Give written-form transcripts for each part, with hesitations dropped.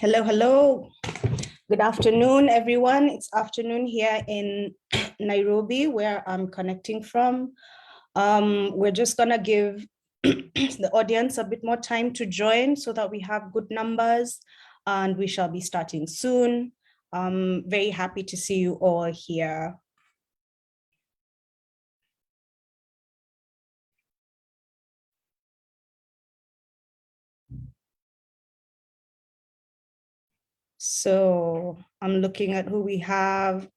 Hello, hello. Good afternoon, everyone. It's afternoon here in Nairobi, where I'm connecting from. We're just gonna give the audience a bit more time to join so that we have good numbers, and we shall be starting soon. Very happy to see you all here. So I'm looking at who we have.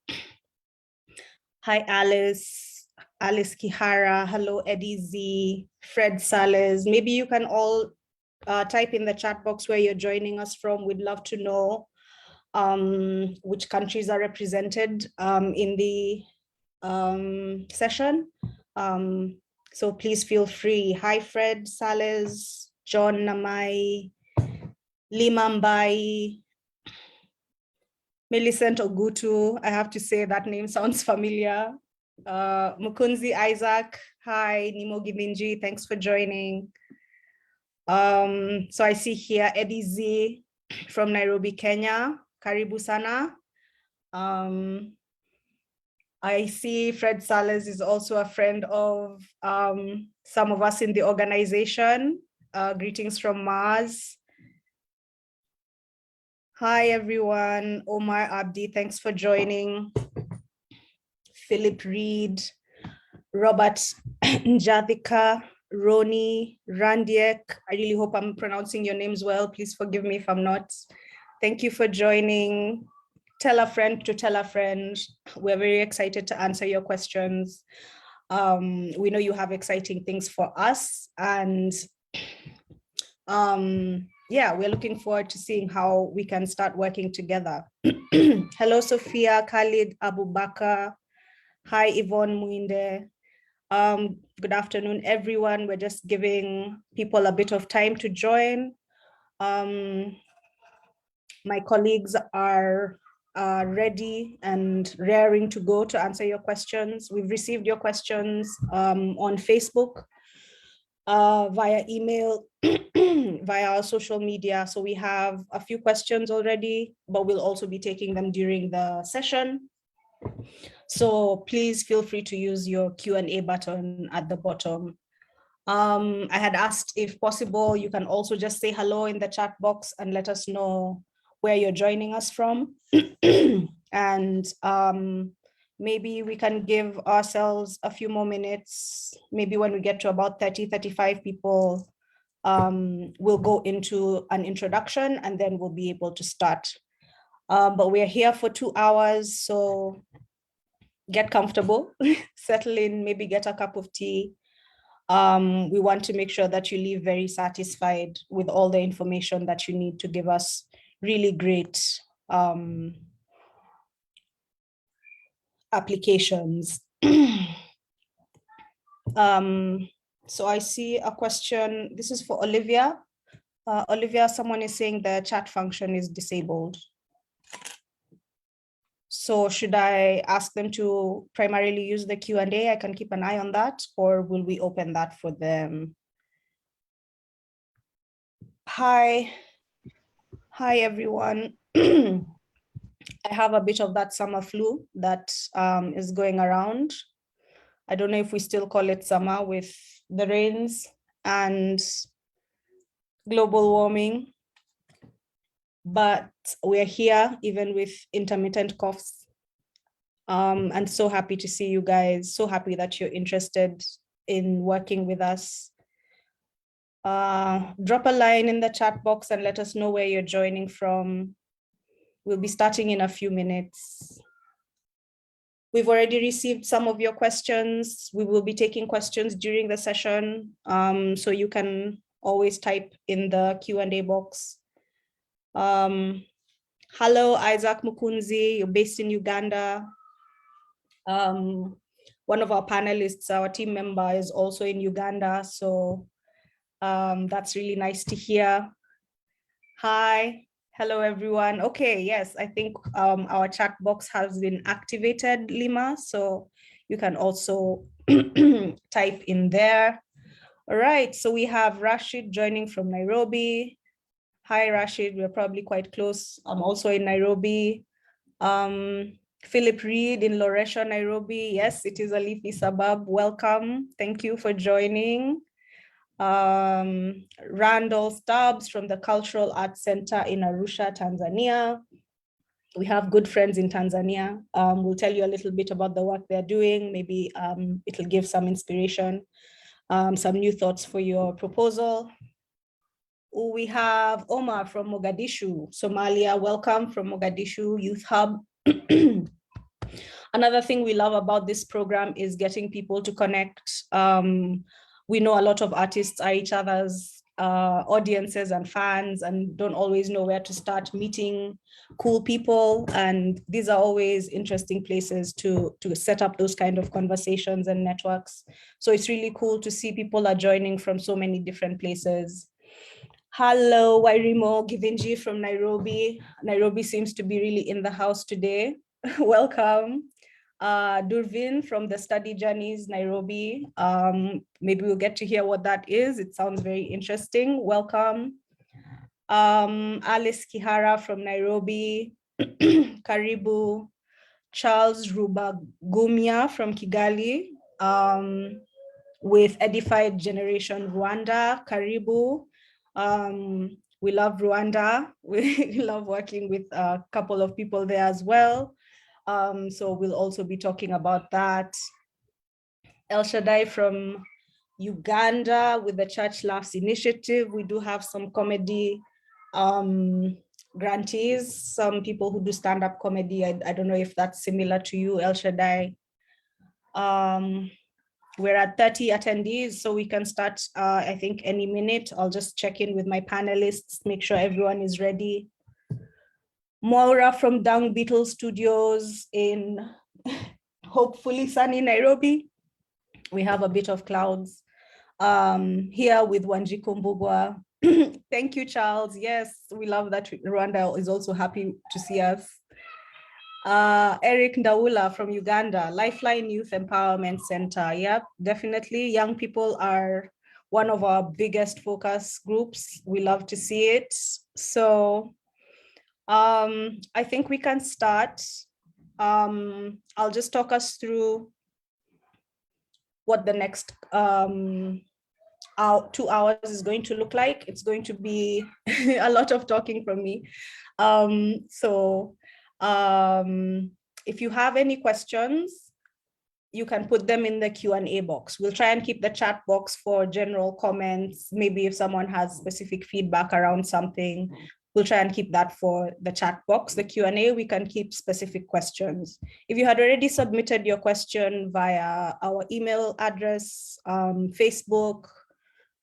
Hi, Alice Kihara. Hello, Eddie Z, Fred Sales. Maybe you can all type in the chat box where you're joining us from. We'd love to know which countries are represented in the session. So please feel free. Hi, Fred Sales, John Namai, Lima Mbai, Millicent Ogutu. I have to say that name sounds familiar. Mukunzi Isaac. Hi, Nimo Gibinji. Thanks for joining. So I see here Eddie Z from Nairobi, Kenya. Karibu sana. I see Fred Sales is also a friend of some of us in the organization. Greetings from Mars. Hi, everyone. Omar Abdi, thanks for joining. Philip Reed, Robert Njadhika, Roni, Randiek. I really hope I'm pronouncing your names well. Please forgive me if I'm not. Thank you for joining. Tell a friend to tell a friend. We're very excited to answer your questions. We know you have exciting things for us, and yeah, we're looking forward to seeing how we can start working together. Hello, Sophia, Khalid, Abubakar. Hi, Yvonne Muinde. Good afternoon, everyone. We're just giving people a bit of time to join. My colleagues are ready and raring to go to answer your questions. We've received your questions on Facebook, via email, via our social media. So we have a few questions already, but we'll also be taking them during the session. So please feel free to use your Q&A button at the bottom. I had asked if possible, you can also just say hello in the chat box and let us know where you're joining us from. And maybe we can give ourselves a few more minutes. Maybe when we get to about 30, 35 people, we'll go into an introduction and then we'll be able to start. But we're here for 2 hours, so get comfortable, settle in, maybe get a cup of tea. We want to make sure that you leave very satisfied with all the information that you need to give us really great applications. So I see a question. This is for Olivia. Olivia, someone is saying the chat function is disabled. So should I ask them to primarily use the Q&A? I can keep an eye on that, or will we open that for them? Hi everyone. I have a bit of that summer flu that is going around. I don't know if we still call it summer with the rains and global warming, but we're here even with intermittent coughs. And so happy to see you guys, so happy that you're interested in working with us. Drop a line in the chat box and let us know where you're joining from. We'll be starting in a few minutes. We've already received some of your questions. We will be taking questions during the session, so you can always type in the Q&A box. Hello, Isaac Mukunzi, you're based in Uganda. One of our panelists, our team member, is also in Uganda, so that's really nice to hear. Hi, hello everyone. Okay, yes, I think our chat box has been activated, Lima, so you can also type in there. All right, so we have Rashid joining from Nairobi. Hi, Rashid. We're probably quite close. I'm also in Nairobi. Philip Reed in Loresha, Nairobi. Yes, it is a leafy suburb. Welcome. Thank you for joining. Randall Stubbs from the Cultural Arts Center in Arusha, Tanzania. We have good friends in Tanzania. We'll tell you a little bit about the work they're doing. Maybe it'll give some inspiration, some new thoughts for your proposal. We have Omar from Mogadishu, Somalia. Welcome from Mogadishu Youth Hub. Another thing we love about this program is getting people to connect. We know a lot of artists are each other's audiences and fans and don't always know where to start meeting cool people. And these are always interesting places to set up those kind of conversations and networks. So it's really cool to see people are joining from so many different places. Hello, Wairimo Givinji from Nairobi. Nairobi seems to be really in the house today. Welcome. Durvin from the Study Journeys, Nairobi. Maybe we'll get to hear what that is. It sounds very interesting. Welcome. Alice Kihara from Nairobi. Karibu. Charles Rubagumya from Kigali. With Edified Generation Rwanda, Karibu. We love Rwanda. We love working with a couple of people there as well. So we'll also be talking about that. El Shaddai from Uganda with the Church Laughs Initiative. We do have some comedy grantees, some people who do stand-up comedy. I don't know if that's similar to you, El Shaddai. We're at 30 attendees, so we can start, I think, any minute. I'll just check in with my panelists, make sure everyone is ready. Maura from Dung Beetle Studios in hopefully sunny Nairobi. We have a bit of clouds. Here with Wanji Kumbugwa. Thank you, Charles. Yes, we love that Rwanda is also happy to see us. Eric Ndaula from Uganda, Lifeline Youth Empowerment Center. Yep, definitely. Young people are one of our biggest focus groups. We love to see it. So I think we can start. I'll just talk us through what the next 2 hours is going to look like. It's going to be a lot of talking from me. If you have any questions, you can put them in the Q&A box. We'll try and keep the chat box for general comments. Maybe if someone has specific feedback around something, we'll try and keep that for the chat box. The Q&A, we can keep specific questions. If you had already submitted your question via our email address, Facebook,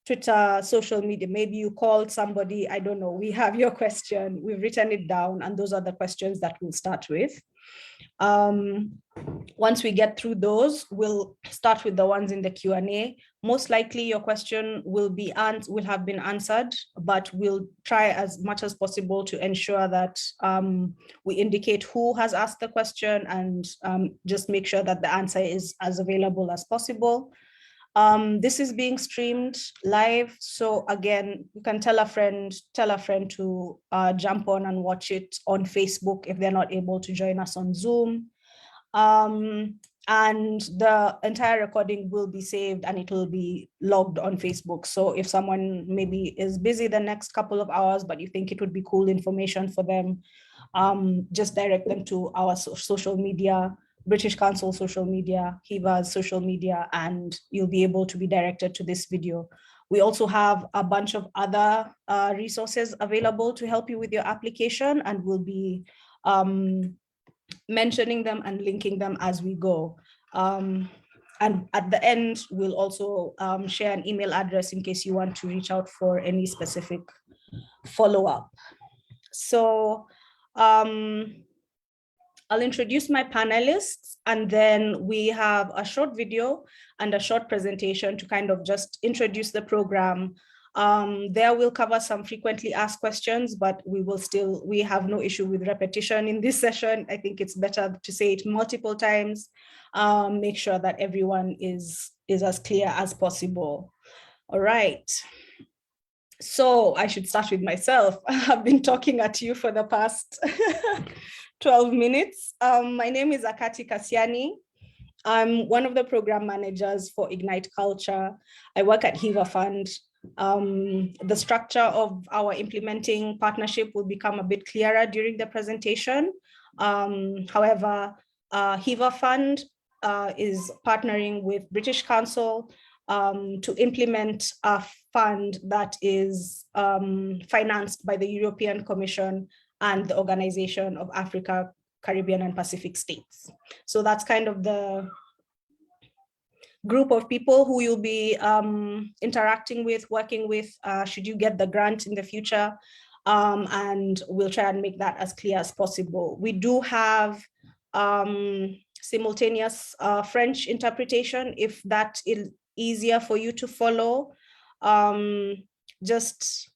Twitter, social media, maybe you called somebody, I don't know, we have your question, we've written it down, and those are the questions that we'll start with. Once we get through those, we'll start with the ones in the Q&A. Most likely your question will have been answered, but we'll try as much as possible to ensure that we indicate who has asked the question and just make sure that the answer is as available as possible. This is being streamed live. So again, you can tell a friend to jump on and watch it on Facebook if they're not able to join us on Zoom. And the entire recording will be saved and it will be logged on Facebook. So if someone maybe is busy the next couple of hours, but you think it would be cool information for them, just direct them to our social media, British Council social media, HIVA's social media, and you'll be able to be directed to this video. We also have a bunch of other resources available to help you with your application, and we'll be mentioning them and linking them as we go. And at the end, we'll also share an email address in case you want to reach out for any specific follow-up. So I'll introduce my panelists, and then we have a short video and a short presentation to kind of just introduce the program. There we'll cover some frequently asked questions, but we have no issue with repetition in this session. I think it's better to say it multiple times, make sure that everyone is as clear as possible. All right. So I should start with myself. I've been talking at you for the past 12 minutes. My name is Akati Kasiani. I'm one of the program managers for Ignite Culture. I work at Hiva Fund. The structure of our implementing partnership will become a bit clearer during the presentation. However, Hiva Fund is partnering with British Council to implement a fund that is financed by the European Commission and the Organization of Africa, Caribbean and Pacific States. So that's kind of the group of people who you'll be interacting with, working with, should you get the grant in the future. And we'll try and make that as clear as possible. We do have simultaneous French interpretation, if that is easier for you to follow. Just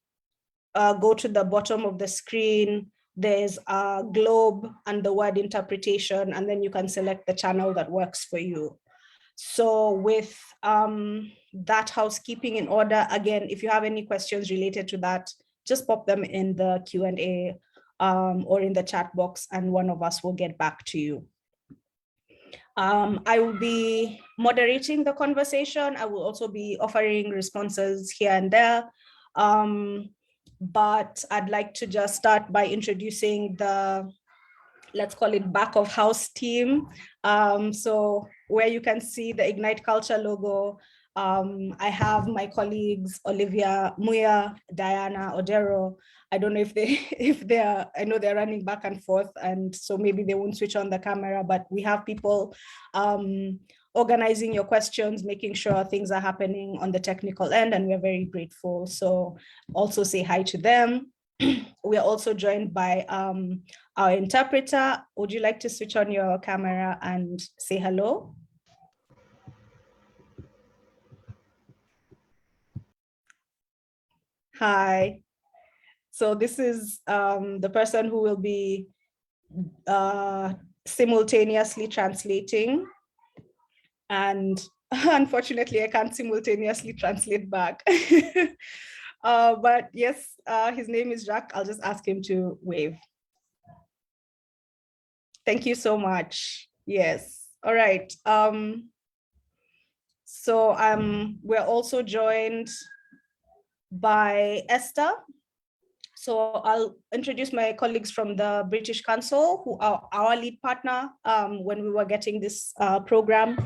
go to the bottom of the screen. There's a globe and the word interpretation, and then you can select the channel that works for you. So with that housekeeping in order, again, if you have any questions related to that, just pop them in the Q&A or in the chat box, and one of us will get back to you. I will be moderating the conversation. I will also be offering responses here and there. But I'd like to just start by introducing the, let's call it, back of house team. So where you can see the Ignite Culture logo, I have my colleagues, Olivia Muya, Diana Odero. I don't know if they're, I know they're running back and forth, and so maybe they won't switch on the camera, but we have people organizing your questions, making sure things are happening on the technical end, and we're very grateful. So also say hi to them. We are also joined by our interpreter. Would you like to switch on your camera and say hello? Hi. So this is the person who will be simultaneously translating. And unfortunately, I can't simultaneously translate back. But yes, his name is Jacques. I'll just ask him to wave. Thank you so much. Yes. All right. So we're also joined by Esther. So I'll introduce my colleagues from the British Council, who are our lead partner when we were getting this program.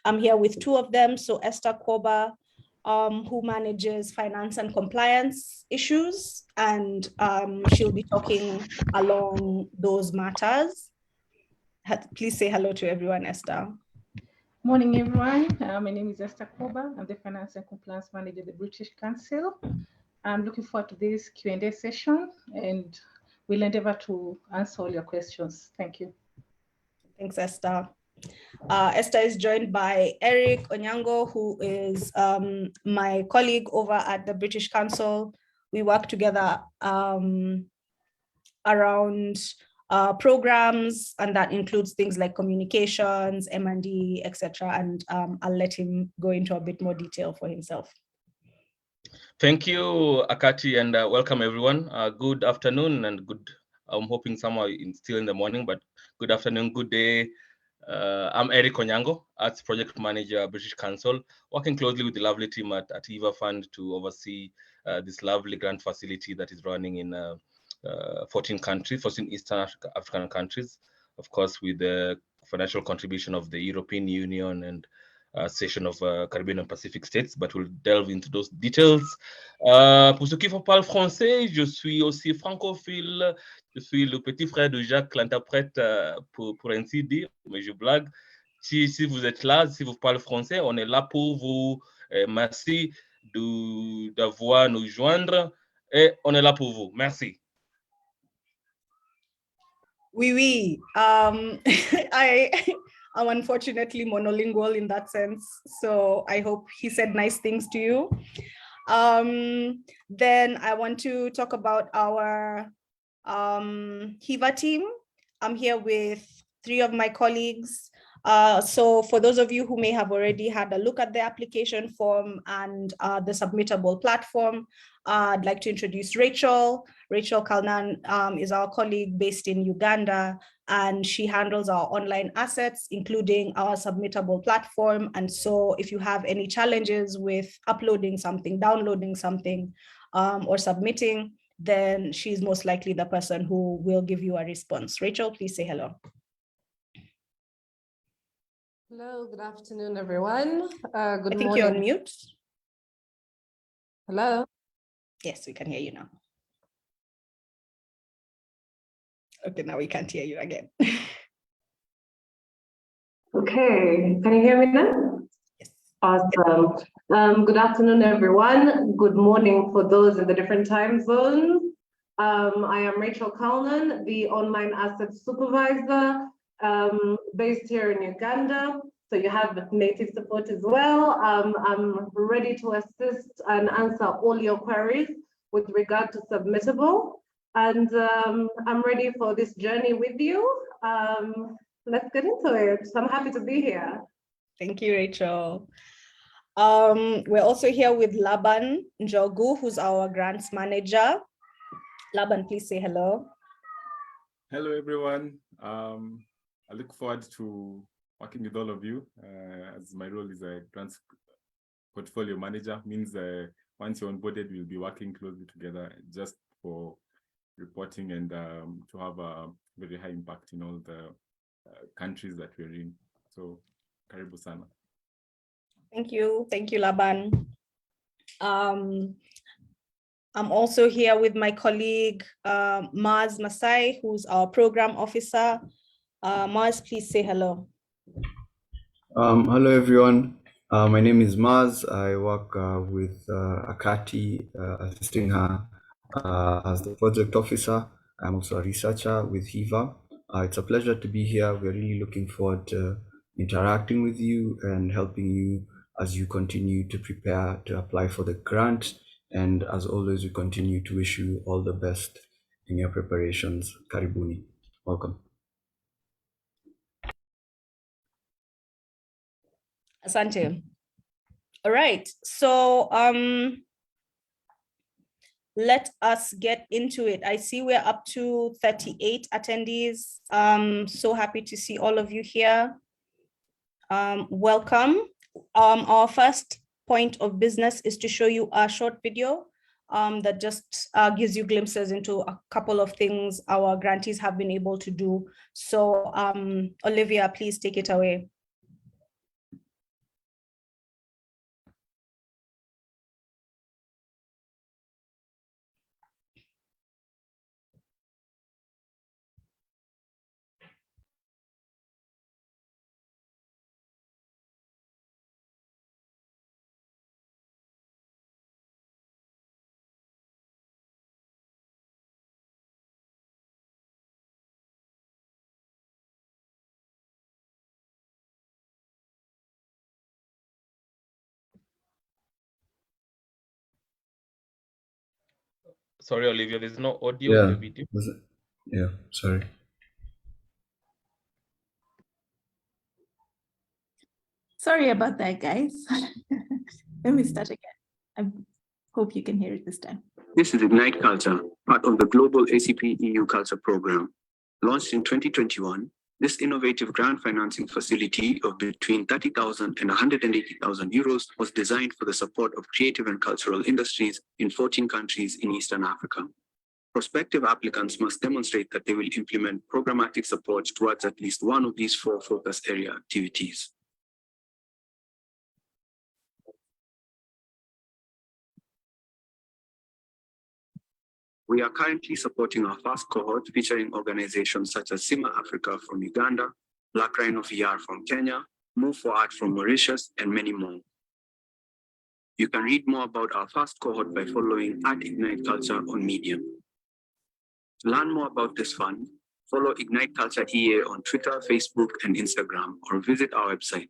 I'm here with two of them. So Esther Koba, who manages finance and compliance issues, and she'll be talking along those matters. Please say hello to everyone, Esther. Morning, everyone. My name is Esther Koba. I'm the Finance and Compliance Manager at the British Council. I'm looking forward to this Q&A session, and we'll endeavor to answer all your questions. Thank you. Thanks, Esther. Esther is joined by Eric Onyango, who is my colleague over at the British Council. We work together around programs, and that includes things like communications, M&D, etc. And I'll let him go into a bit more detail for himself. Thank you, Akati, and welcome everyone. Good afternoon and good, I'm hoping somewhere still in the morning, but good afternoon, good day. I'm Eric Onyango, Arts Project Manager, British Council, working closely with the lovely team at Hiva Fund to oversee this lovely grant facility that is running in 14 countries, 14 Eastern African countries, of course, with the financial contribution of the European Union and session of Caribbean and Pacific States, but we'll delve into those details. Pour ceux qui ne parlent pas français, je suis aussi francophile. Je suis le petit frère de Jacques, l'interprète, pour ainsi dire, mais je blague. Si vous êtes là, si vous parlez français, on est là pour vous. Merci d'avoir nous joindre et on est là pour vous. Merci. Oui, oui. I'm unfortunately monolingual in that sense, so I hope he said nice things to you. Then I want to talk about our Hiva team. I'm here with three of my colleagues. So for those of you who may have already had a look at the application form and the submittable platform, I'd like to introduce Rachel. Rachel Kalnan is our colleague based in Uganda, and she handles our online assets, including our submittable platform. And so if you have any challenges with uploading something, downloading something, or submitting, then she's most likely the person who will give you a response. Rachel, please say hello. Hello, good afternoon, everyone. Good I think morning. you're on mute. Hello. Yes, we can hear you now. Okay, now we can't hear you again. Okay, can you hear me now? Yes. Awesome. Good afternoon, everyone. Good morning for those in the different time zones. I am Rachel Kalnan, the online assets supervisor, based here in Uganda. So you have native support as well. I'm ready to assist and answer all your queries with regard to submittable. And I'm ready for this journey with you. Let's get into it. I'm happy to be here. Thank you, Rachel. We're also here with Laban Njogu, who's our grants manager. Laban, please say hello. Hello, everyone. I look forward to working with all of you, as my role is a grants portfolio manager. Means once you're onboarded, we'll be working closely together just for reporting and to have a very high impact in all the countries that we're in. So, karibu sana. Thank you, Laban. I'm also here with my colleague, Maz Masai, who's our program officer. Maz, please say hello. Hello, everyone. My name is Maz. I work with Akati, assisting her as the project officer. I'm also a researcher with HIVA. It's a pleasure to be here. We're really looking forward to interacting with you and helping you as you continue to prepare to apply for the grant. And as always, we continue to wish you all the best in your preparations. Karibuni. Welcome. Asante. All right, so let us get into it. I see we're up to 38 attendees. So happy to see all of you here. Welcome. Our first point of business is to show you a short video that just gives you glimpses into a couple of things our grantees have been able to do. So Olivia, please take it away. Sorry, Olivia, there's no audio in the video. Yeah, sorry. Sorry about that, guys. Let me start again. I hope you can hear it this time. This is Ignite Culture, part of the global ACP EU Culture Program. Launched in 2021, this innovative grant financing facility of between 30,000 and 180,000 euros was designed for the support of creative and cultural industries in 14 countries in Eastern Africa. Prospective applicants must demonstrate that they will implement programmatic support towards at least one of these 4 focus area activities. We are currently supporting our first cohort featuring organizations such as SIMA Africa from Uganda, Black Rhino VR from Kenya, Move for Art from Mauritius, and many more. You can read more about our first cohort by following @IgniteCulture on Medium. To learn more about this fund, follow Ignite Culture EA on Twitter, Facebook, and Instagram, or visit our website.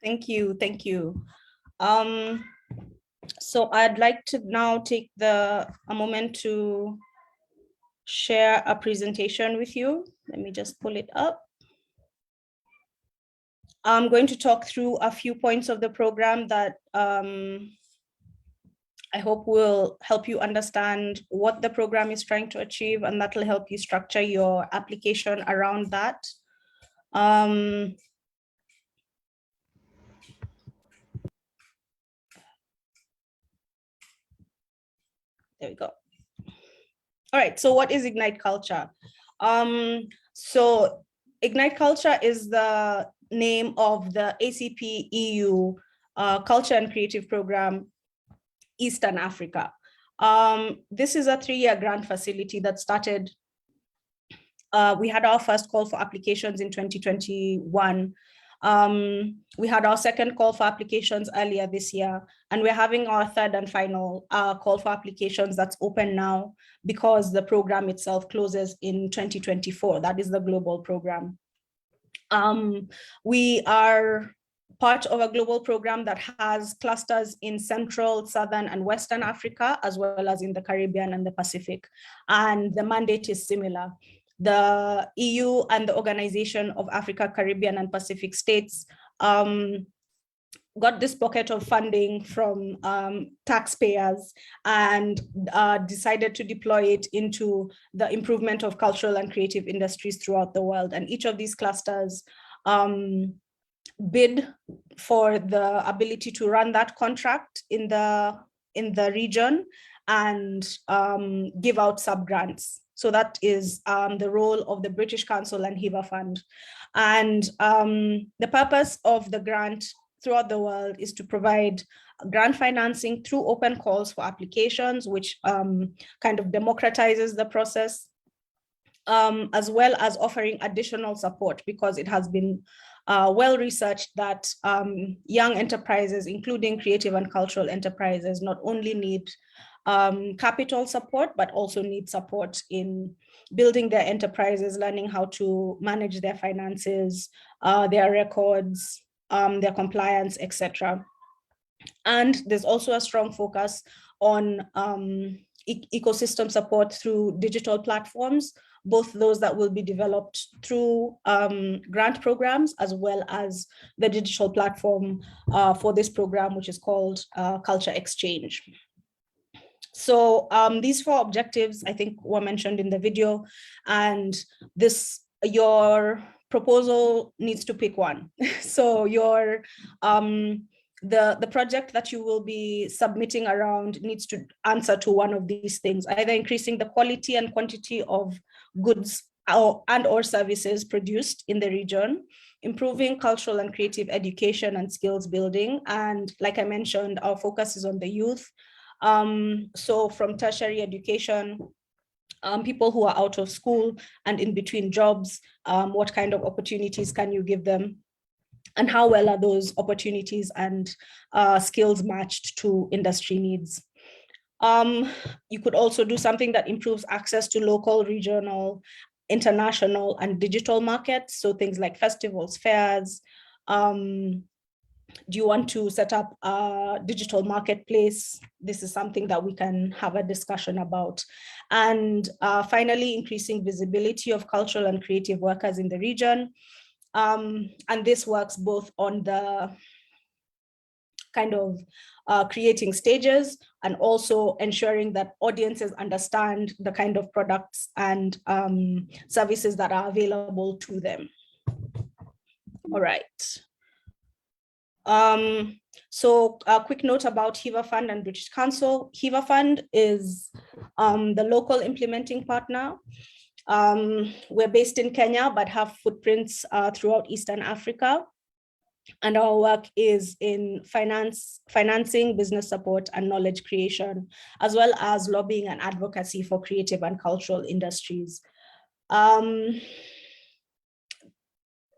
Thank you. So I'd like to now take a moment to share a presentation with you. Let me just pull it up. I'm going to talk through a few points of the program that I hope will help you understand what the program is trying to achieve, and that will help you structure your application around that. There we go. All right, so what is Ignite Culture? So Ignite Culture is the name of the ACP EU Culture and Creative Program, Eastern Africa. This is a 3-year grant facility that started. We had our first call for applications in 2021. We had our second call for applications earlier this year, and we're having our third and final call for applications that's open now because the program itself closes in 2024. That is the global program. We are part of a global program that has clusters in Central, Southern, and Western Africa, as well as in the Caribbean and the Pacific. And the mandate is similar. The EU and the Organization of Africa, Caribbean, and Pacific States got this pocket of funding from taxpayers and decided to deploy it into the improvement of cultural and creative industries throughout the world. And each of these clusters bid for the ability to run that contract in the region and give out sub-grants. So that is the role of the British Council and HIVA Fund. And the purpose of the grant throughout the world is to provide grant financing through open calls for applications, which kind of democratizes the process, as well as offering additional support, because it has been well researched that young enterprises, including creative and cultural enterprises, not only need capital support, but also need support in building their enterprises, learning how to manage their finances, their records, their compliance, etc. And there's also a strong focus on ecosystem support through digital platforms, both those that will be developed through grant programs, as well as the digital platform for this program, which is called Culture Exchange. So these 4 objectives, I think, were mentioned in the video, and your proposal needs to pick one. So the project that you will be submitting around needs to answer to one of these things, either increasing the quality and quantity of goods and or services produced in the region, improving cultural and creative education and skills building. And like I mentioned, our focus is on the youth. So from tertiary education, people who are out of school and in between jobs, what kind of opportunities can you give them? And how well are those opportunities and skills matched to industry needs? You could also do something that improves access to local, regional, international, and digital markets. So things like festivals, fairs. Do you want to set up a digital marketplace? This is something that we can have a discussion about. And finally, increasing visibility of cultural and creative workers in the region. And this works both on the kind of creating stages and also ensuring that audiences understand the kind of products and services that are available to them. All right. So a quick note about HIVA Fund and British Council. HIVA Fund is the local implementing partner. We're based in Kenya, but have footprints throughout Eastern Africa. And our work is in financing, business support, and knowledge creation, as well as lobbying and advocacy for creative and cultural industries.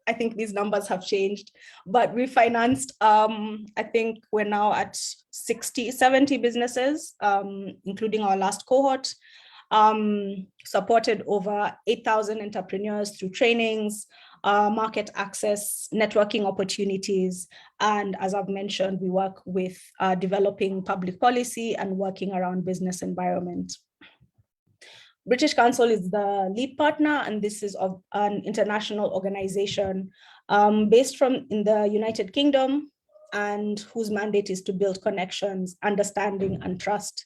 I think these numbers have changed, but we financed, I think we're now at 70 businesses, including our last cohort. supported over 8,000 entrepreneurs through trainings, market access, networking opportunities. And as I've mentioned, we work with developing public policy and working around business environment. British Council is the lead partner, and this is of an international organization based in the United Kingdom, and whose mandate is to build connections, understanding, and trust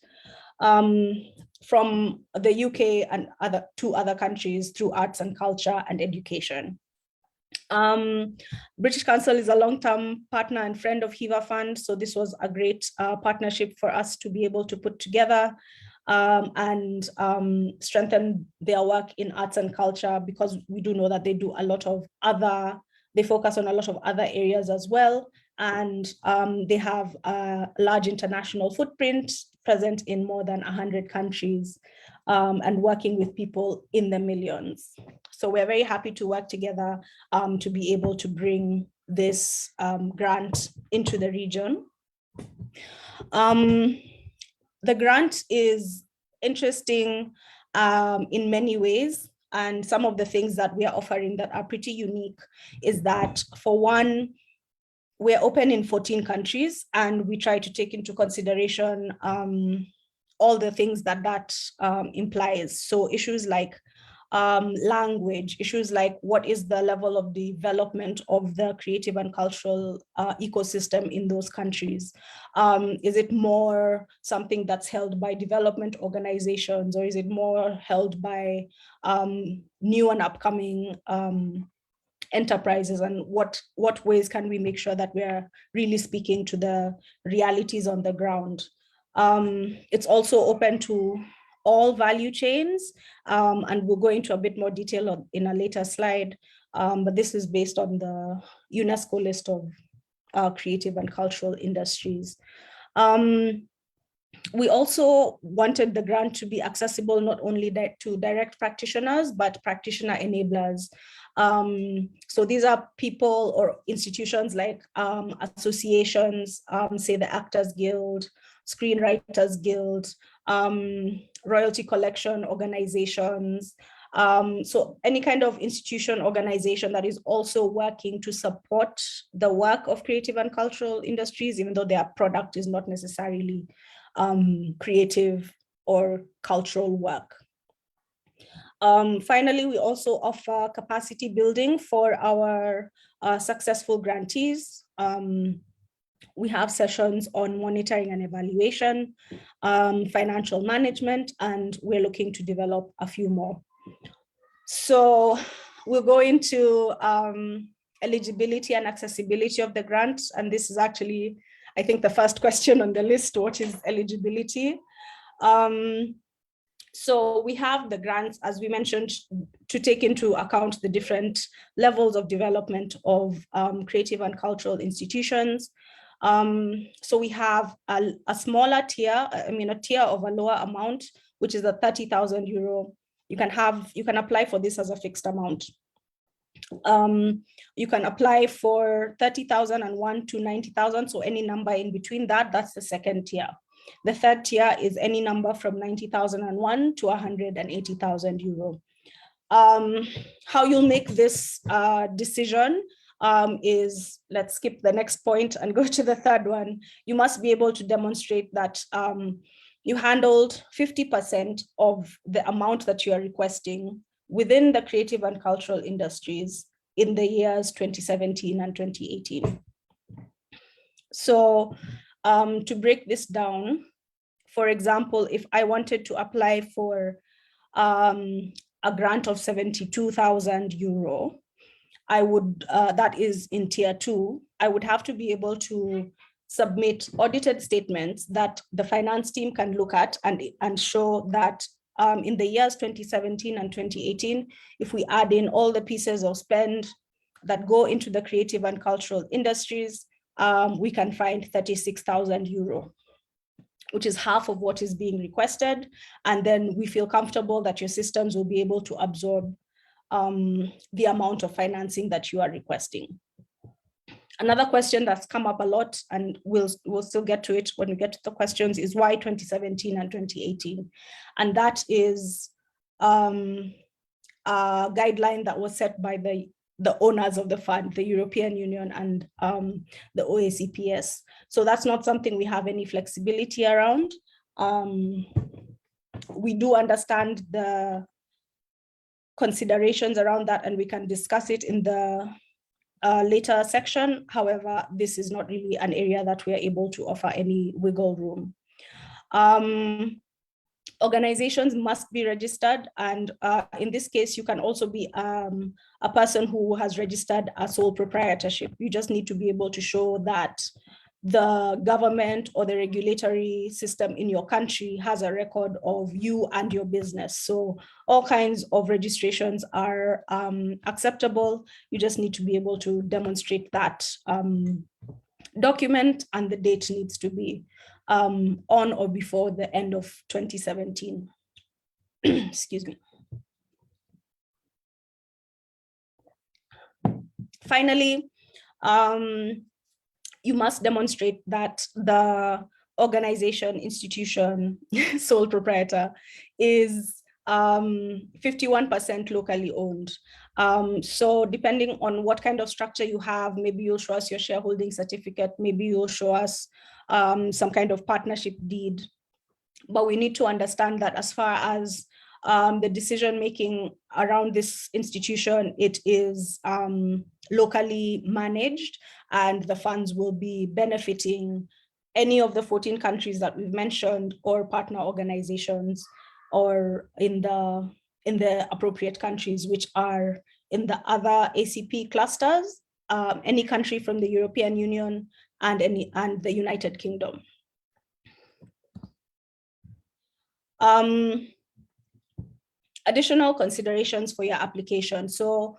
from the UK and two other countries through arts and culture and education. British Council is a long-term partner and friend of HIVA Fund, so this was a great partnership for us to be able to put together and strengthen their work in arts and culture, because we do know that they do a lot of they focus on a lot of other areas as well. And they have a large international footprint, present in more than 100 countries and working with people in the millions. So we're very happy to work together to be able to bring this grant into the region. The grant is interesting in many ways. And some of the things that we are offering that are pretty unique is that, for one, we're open in 14 countries, and we try to take into consideration all the things that implies. So issues like language, issues like what is the level of development of the creative and cultural ecosystem in those countries? Is it more something that's held by development organizations, or is it more held by new and upcoming enterprises? And what ways can we make sure that we're really speaking to the realities on the ground? It's also open to all value chains, and we'll go into a bit more detail in a later slide, but this is based on the UNESCO list of creative and cultural industries. We also wanted the grant to be accessible not only to direct practitioners, but practitioner enablers. So these are people or institutions like associations, say the Actors Guild, Screenwriters Guild, royalty collection organizations. So any kind of institution, organization that is also working to support the work of creative and cultural industries, even though their product is not necessarily creative or cultural work. Finally, we also offer capacity building for our successful grantees. We have sessions on monitoring and evaluation, financial management, and we're looking to develop a few more. So we'll go into eligibility and accessibility of the grant. And this is actually, I think, the first question on the list: what is eligibility? So we have the grants, as we mentioned, to take into account the different levels of development of creative and cultural institutions. So we have a smaller tier, a tier of a lower amount, which is a 30,000 euro. You can apply for this as a fixed amount. You can apply for 30,001 to 90,000. So any number in between that, that's the second tier. The third tier is any number from 90,001 to 180,000 euro. How you'll make this decision is, let's skip the next point and go to the third one. You must be able to demonstrate that you handled 50% of the amount that you are requesting within the creative and cultural industries in the years 2017 and 2018. So to break this down, for example, if I wanted to apply for a grant of 72,000 euro, I would, that is in tier 2, I would have to be able to submit audited statements that the finance team can look at and show that in the years 2017 and 2018, if we add in all the pieces of spend that go into the creative and cultural industries, we can find 36,000 euro, which is half of what is being requested. And then we feel comfortable that your systems will be able to absorb the amount of financing that you are requesting. Another question that's come up a lot, and we'll still get to it when we get to the questions, is why 2017 and 2018? And that is a guideline that was set by the owners of the fund, the European Union and the OACPS. So that's not something we have any flexibility around. We do understand the considerations around that, and we can discuss it in the later section. However, this is not really an area that we are able to offer any wiggle room. Organizations must be registered, and in this case, you can also be a person who has registered a sole proprietorship. You just need to be able to show that the government or the regulatory system in your country has a record of you and your business. So all kinds of registrations are acceptable. You just need to be able to demonstrate that document, and the date needs to be on or before the end of 2017. Excuse me. Finally, you must demonstrate that the organization, institution, sole proprietor is 51% locally owned. So depending on what kind of structure you have, maybe you'll show us your shareholding certificate, maybe you'll show us some kind of partnership deed. But we need to understand that as far as the decision-making around this institution, it is locally managed, and the funds will be benefiting any of the 14 countries that we've mentioned, or partner organizations, or in the appropriate countries, which are in the other ACP clusters, any country from the European Union and the United Kingdom. Additional considerations for your application. So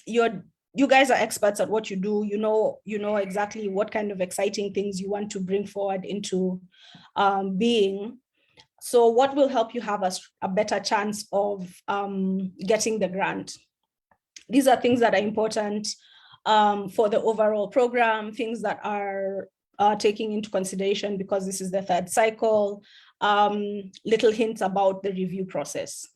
you guys are experts at what you do. You know exactly what kind of exciting things you want to bring forward into being. So what will help you have a better chance of getting the grant? These are things that are important for the overall program, things that are taking into consideration because this is the third cycle, little hints about the review process.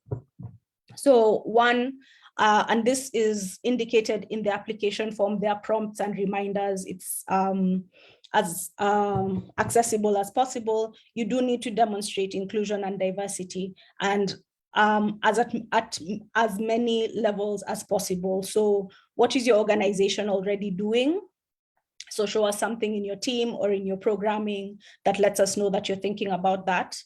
So one, and this is indicated in the application form, there are prompts and reminders. It's as accessible as possible. You do need to demonstrate inclusion and diversity, and at as many levels as possible. So what is your organization already doing? So show us something in your team or in your programming that lets us know that you're thinking about that.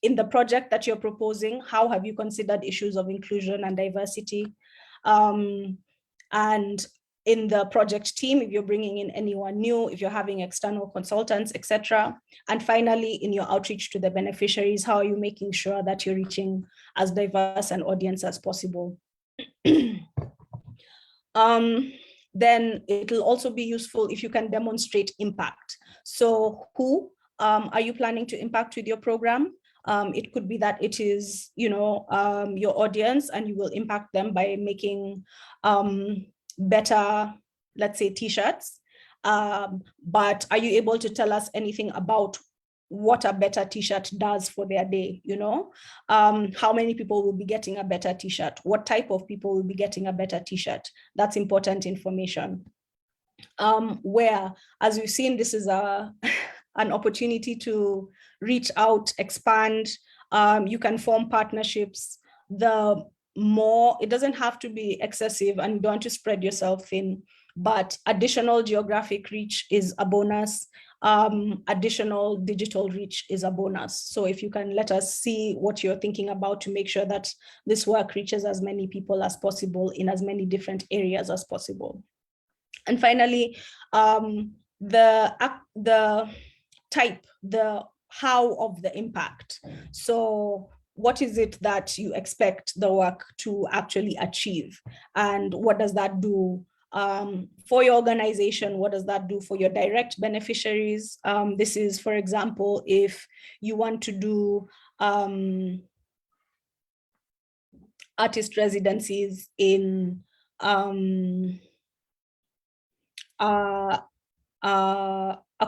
In the project that you're proposing, how have you considered issues of inclusion and diversity? And in the project team, if you're bringing in anyone new, if you're having external consultants, etc. And finally, in your outreach to the beneficiaries, how are you making sure that you're reaching as diverse an audience as possible? Then it'll also be useful if you can demonstrate impact. So who are you planning to impact with your program? It could be that it is, your audience, and you will impact them by making better, let's say, t-shirts. But are you able to tell us anything about what a better t-shirt does for their day? How many people will be getting a better t-shirt? What type of people will be getting a better t-shirt? That's important information. Where, as we've seen, this is an opportunity to reach out, expand. You can form partnerships. The more, it doesn't have to be excessive, and you don't want to spread yourself thin, but additional geographic reach is a bonus. Additional digital reach is a bonus. So if you can let us see what you're thinking about to make sure that this work reaches as many people as possible in as many different areas as possible. And finally, the type, the how of the impact. So what is it that you expect the work to actually achieve? And what does that do for your organization? What does that do for your direct beneficiaries? This is, for example, if you want to do artist residencies in a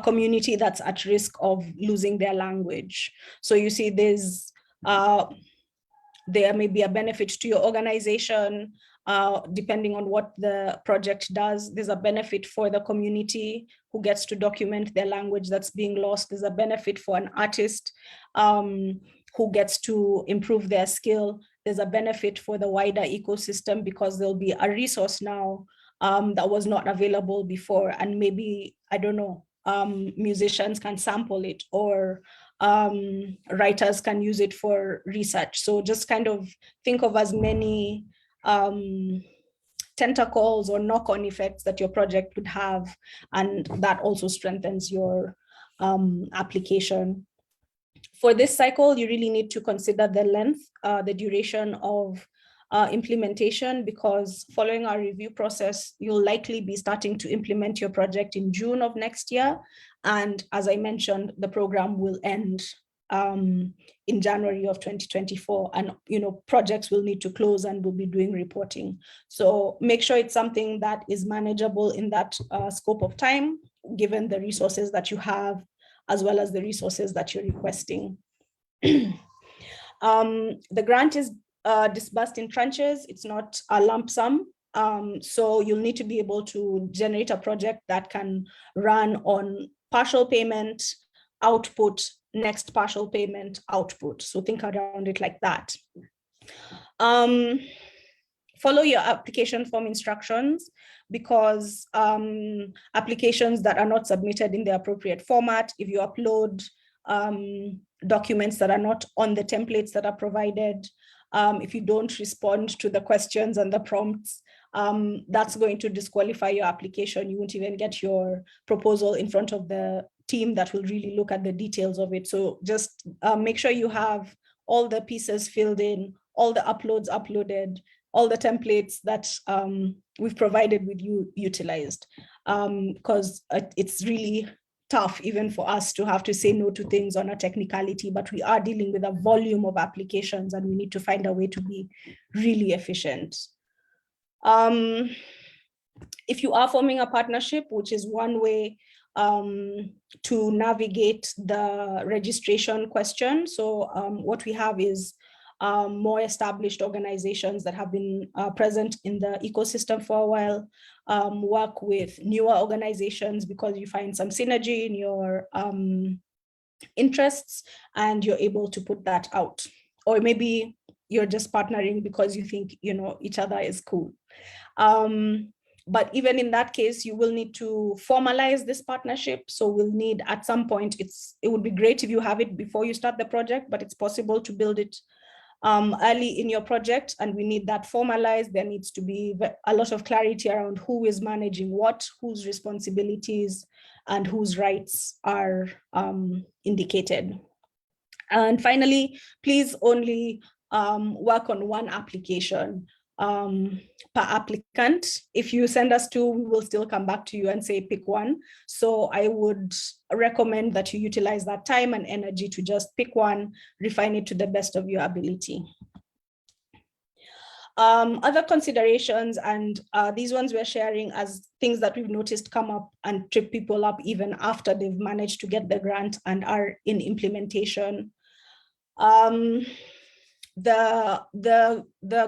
community that's at risk of losing their language. So you see there may be a benefit to your organization, depending on what the project does. There's a benefit for the community who gets to document their language that's being lost. There's a benefit for an artist who gets to improve their skill. There's a benefit for the wider ecosystem because there'll be a resource now that was not available before. And maybe, I don't know, musicians can sample it, or writers can use it for research. So just kind of think of as many tentacles or knock-on effects that your project would have, and that also strengthens your application. For this cycle, you really need to consider the length, the duration of implementation, because following our review process, you'll likely be starting to implement your project in June of next year. And as I mentioned, the program will end in January of 2024, and projects will need to close and we'll be doing reporting. So make sure it's something that is manageable in that scope of time, given the resources that you have, as well as the resources that you're requesting. The grant is disbursed in tranches. It's not a lump sum. So you'll need to be able to generate a project that can run on partial payment, output, next partial payment, output. So think around it like that. Follow your application form instructions, because applications that are not submitted in the appropriate format, if you upload documents that are not on the templates that are provided, if you don't respond to the questions and the prompts, that's going to disqualify your application. You won't even get your proposal in front of the team that will really look at the details of it. So just make sure you have all the pieces filled in, all the uploads uploaded, all the templates that we've provided with you utilized, because it's really tough even for us to have to say no to things on a technicality, but we are dealing with a volume of applications and we need to find a way to be really efficient. If you are forming a partnership, which is one way to navigate the registration question. So what we have is more established organizations that have been present in the ecosystem for a while, work with newer organizations because you find some synergy in your interests and you're able to put that out. Or maybe you're just partnering because you think each other is cool. But even in that case, you will need to formalize this partnership. So we'll need at some point, it would be great if you have it before you start the project, but it's possible to build it early in your project, and we need that formalized. There needs to be a lot of clarity around who is managing what, whose responsibilities and whose rights are indicated. And finally, please only work on one application per applicant. If you send us two, we will still come back to you and say pick one. So I would recommend that you utilize that time and energy to just pick one, refine it to the best of your ability. Other considerations, and these ones we're sharing as things that we've noticed come up and trip people up even after they've managed to get the grant and are in implementation. The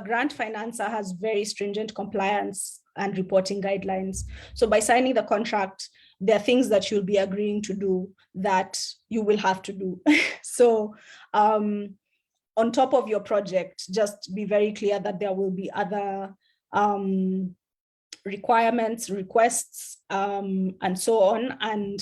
grant financer has very stringent compliance and reporting guidelines. So by signing the contract, there are things that you'll be agreeing to do that you will have to do. So on top of your project, just be very clear that there will be other requirements, requests, and so on. And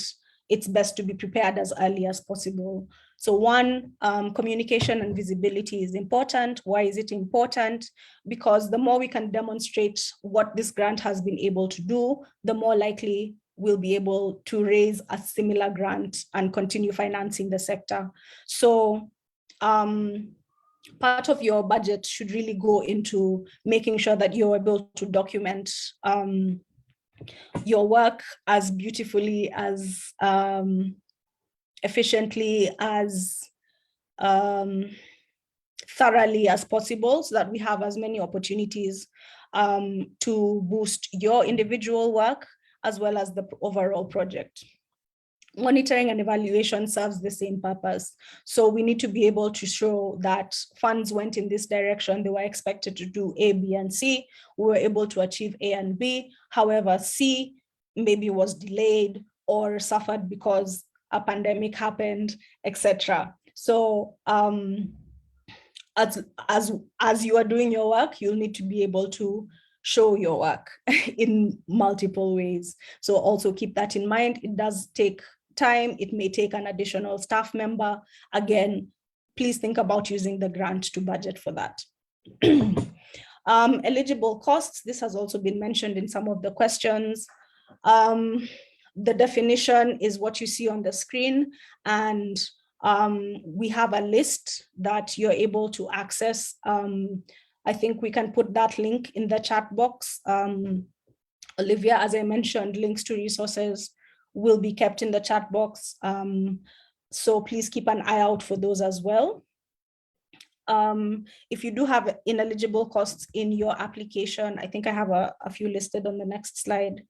it's best to be prepared as early as possible. So one, communication and visibility is important. Why is it important? Because the more we can demonstrate what this grant has been able to do, the more likely we'll be able to raise a similar grant and continue financing the sector. So part of your budget should really go into making sure that you're able to document your work as beautifully, as efficiently, as thoroughly as possible, so that we have as many opportunities to boost your individual work as well as the overall project. Monitoring and evaluation serves the same purpose. So we need to be able to show that funds went in this direction. They were expected to do A, B, and C. We were able to achieve A and B. However, C maybe was delayed or suffered because a pandemic happened, etc. So as you are doing your work, you'll need to be able to show your work in multiple ways. So also keep that in mind. It does take time. It may take an additional staff member. Again, please think about using the grant to budget for that. Eligible costs, this has also been mentioned in some of the questions. The definition is what you see on the screen, and we have a list that you're able to access. I think we can put that link in the chat box. Olivia, as I mentioned, links to resources will be kept in the chat box. So please keep an eye out for those as well. If you do have ineligible costs in your application, I think I have a few listed on the next slide,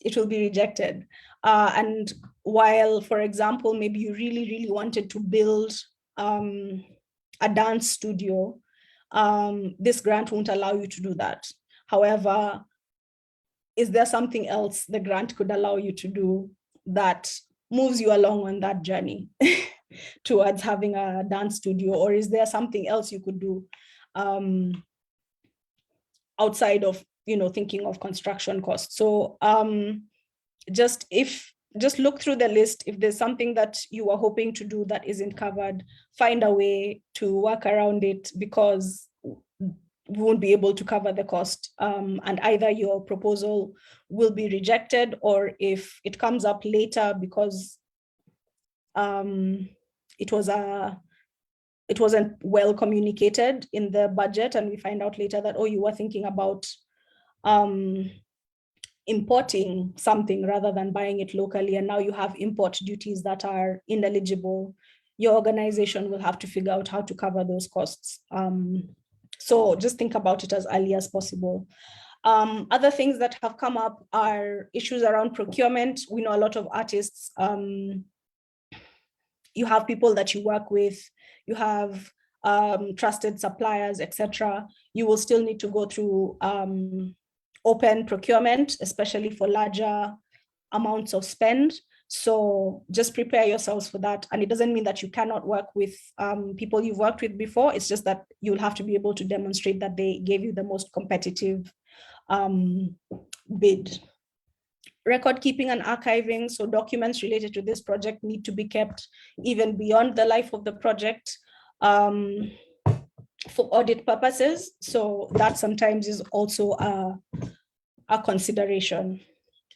it will be rejected. And while, for example, maybe you really, really wanted to build a dance studio, this grant won't allow you to do that. However, is there something else the grant could allow you to do that moves you along on that journey towards having a dance studio? Or is there something else you could do outside of, thinking of construction costs? So just look through the list. If there's something that you are hoping to do that isn't covered, find a way to work around it, because we won't be able to cover the cost, and either your proposal will be rejected, or if it comes up later because it wasn't well communicated in the budget, and we find out later that, oh, you were thinking about importing something rather than buying it locally, and now you have import duties that are ineligible, your organization will have to figure out how to cover those costs. So just think about it as early as possible. Other things that have come up are issues around procurement. We know a lot of artists, you have people that you work with, you have trusted suppliers, etc. You will still need to go through open procurement, especially for larger amounts of spend. So just prepare yourselves for that. And it doesn't mean that you cannot work with people you've worked with before. It's just that you'll have to be able to demonstrate that they gave you the most competitive bid. Record keeping and archiving. So documents related to this project need to be kept even beyond the life of the project for audit purposes. So that sometimes is also a consideration.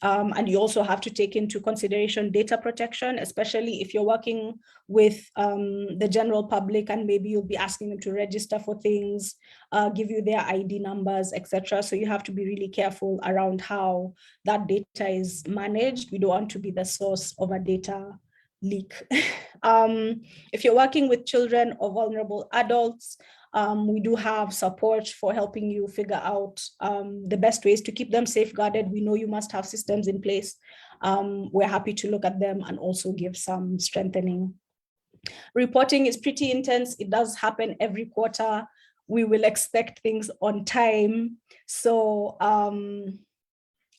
And you also have to take into consideration data protection, especially if you're working with the general public, and maybe you'll be asking them to register for things, give you their ID numbers, etc. So you have to be really careful around how that data is managed. We don't want to be the source of a data leak. If you're working with children or vulnerable adults, we do have support for helping you figure out the best ways to keep them safeguarded. We know you must have systems in place. We're happy to look at them and also give some strengthening. Reporting is pretty intense. It does happen every quarter. We will expect things on time. So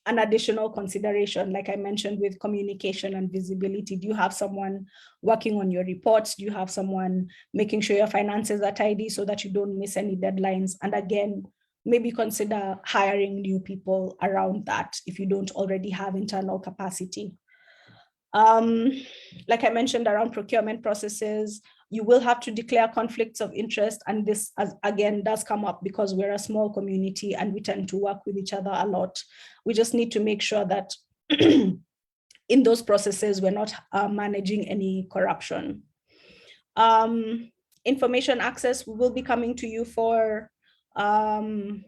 an additional consideration, like I mentioned, with communication and visibility. Do you have someone working on your reports? Do you have someone making sure your finances are tidy so that you don't miss any deadlines? And again, maybe consider hiring new people around that if you don't already have internal capacity. Like I mentioned, around procurement processes, you will have to declare conflicts of interest. And this, again, does come up because we're a small community and we tend to work with each other a lot. We just need to make sure that in those processes, we're not managing any corruption. Information access, we will be coming to you for, in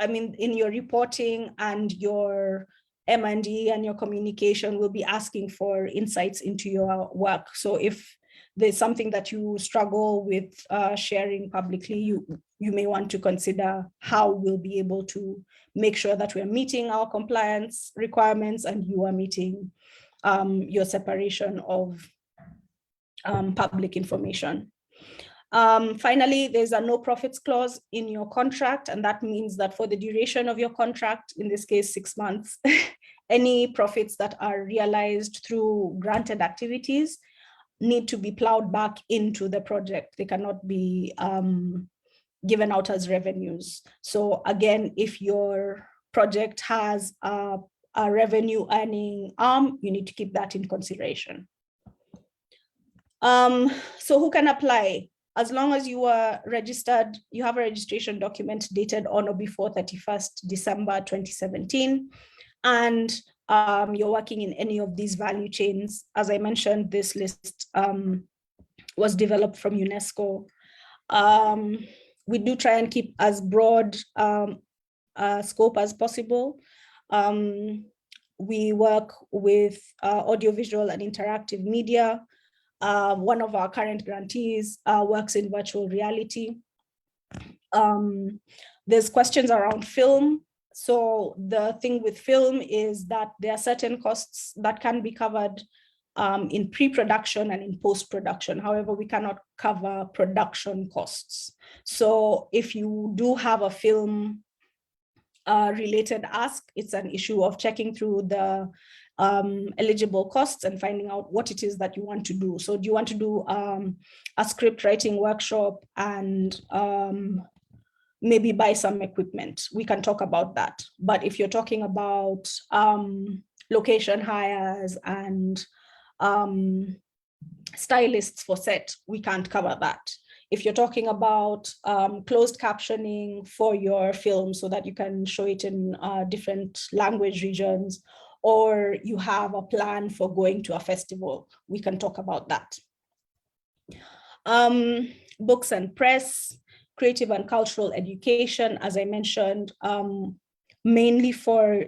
your reporting and your M&E and your communication, will be asking for insights into your work. So if there's something that you struggle with sharing publicly, you may want to consider how we'll be able to make sure that we're meeting our compliance requirements and you are meeting your separation of public information. Finally, there's a no profits clause in your contract, and that means that for the duration of your contract, in this case 6 months, any profits that are realized through granted activities need to be plowed back into the project. They cannot be given out as revenues. So again, if your project has a revenue earning arm, you need to keep that in consideration. So who can apply? As long as you are registered, you have a registration document dated on or before 31st December 2017, and you're working in any of these value chains. As I mentioned, this list was developed from UNESCO. We do try and keep as broad scope as possible. We work with audiovisual and interactive media. One of our current grantees works in virtual reality. There's questions around film. So the thing with film is that there are certain costs that can be covered in pre-production and in post-production. However, we cannot cover production costs. So if you do have a film related ask, it's an issue of checking through the eligible costs and finding out what it is that you want to do. So do you want to do a script writing workshop and maybe buy some equipment? We can talk about that. But if you're talking about location hires and stylists for set, we can't cover that. If you're talking about closed captioning for your film so that you can show it in different language regions, or you have a plan for going to a festival, we can talk about that. Books and press, creative and cultural education, as I mentioned, mainly for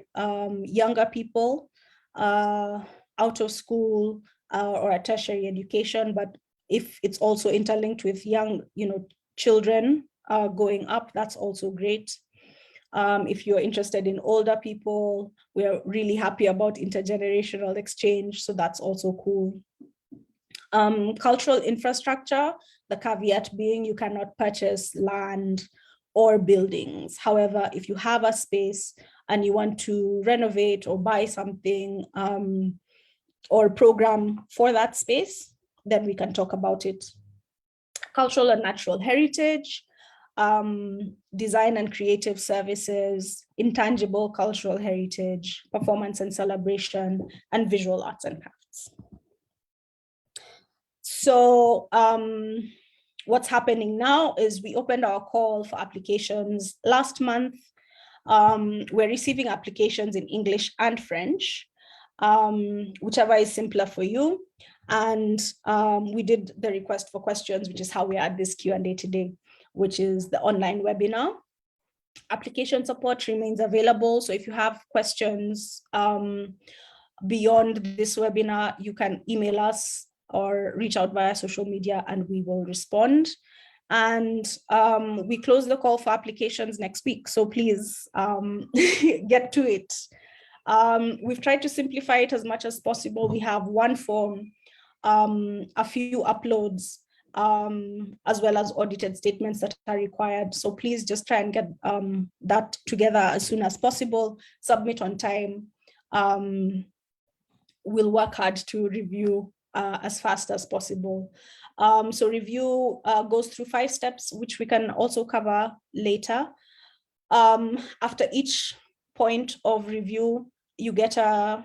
younger people out of school or a tertiary education, but if it's also interlinked with young, children going up, that's also great. If you're interested in older people, we're really happy about intergenerational exchange, so that's also cool. Cultural infrastructure, the caveat being you cannot purchase land or buildings. However, if you have a space and you want to renovate or buy something or program for that space, then we can talk about it. Cultural and natural heritage, design and creative services, intangible cultural heritage, performance and celebration, and visual arts and crafts. So what's happening now is we opened our call for applications last month. We're receiving applications in English and French, whichever is simpler for you. And we did the request for questions, which is how we had this Q&A today, which is the online webinar. Application support remains available. So if you have questions beyond this webinar, you can email us or reach out via social media and we will respond. And we close the call for applications next week. So please get to it. We've tried to simplify it as much as possible. We have one form, a few uploads, as well as audited statements that are required. So please just try and get that together as soon as possible, submit on time. We'll work hard to review as fast as possible. So review goes through 5 steps, which we can also cover later. After each point of review, you get a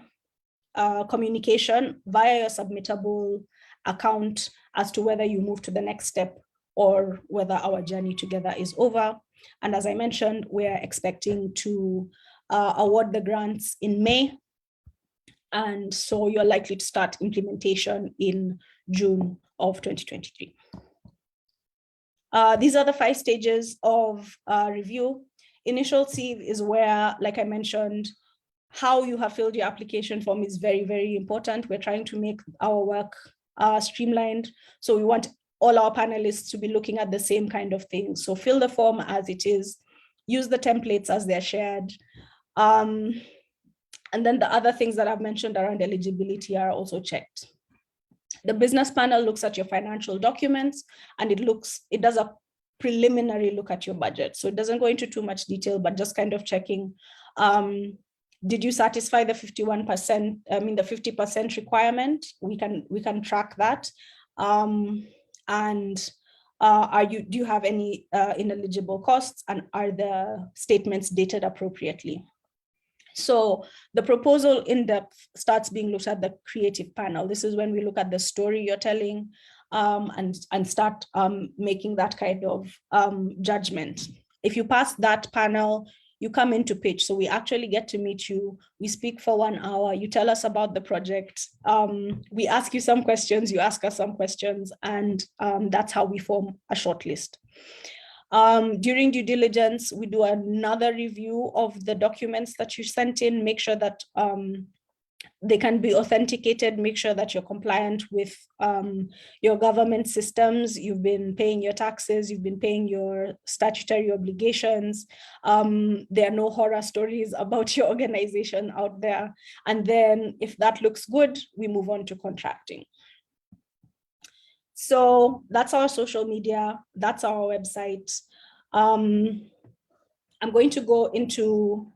communication via your submittable account as to whether you move to the next step or whether our journey together is over. And as I mentioned, we're expecting to award the grants in May. And so you're likely to start implementation in June of 2023. These are the 5 stages of review. Initial sieve is where, like I mentioned, how you have filled your application form is very, very important. We're trying to make our work streamlined. So we want all our panelists to be looking at the same kind of things. So fill the form as it is, use the templates as they're shared. And then the other things that I've mentioned around eligibility are also checked. The business panel looks at your financial documents, and it does a preliminary look at your budget. So it doesn't go into too much detail, but just kind of checking, did you satisfy the 51%, the 50% requirement? We can track that. And do you have any ineligible costs, and are the statements dated appropriately? So the proposal in depth starts being looked at the creative panel. This is when we look at the story you're telling, and start making that kind of judgment. If you pass that panel, you come into pitch. So we actually get to meet you. We speak for 1 hour. You tell us about the project. We ask you some questions, you ask us some questions, and that's how we form a shortlist. During due diligence, we do another review of the documents that you sent in, make sure that they can be authenticated, make sure that you're compliant with your government systems, you've been paying your taxes, you've been paying your statutory obligations, there are no horror stories about your organization out there. And then if that looks good, we move on to contracting. So that's our social media, that's our website. I'm going to go into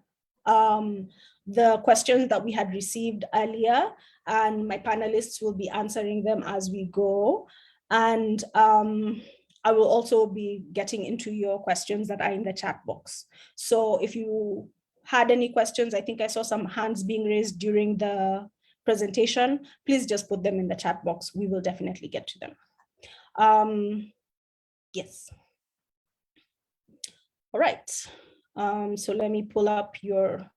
the questions that we had received earlier, and my panelists will be answering them as we go. And I will also be getting into your questions that are in the chat box. So if you had any questions, I think I saw some hands being raised during the presentation, please just put them in the chat box. We will definitely get to them. Yes. All right. So let me pull up your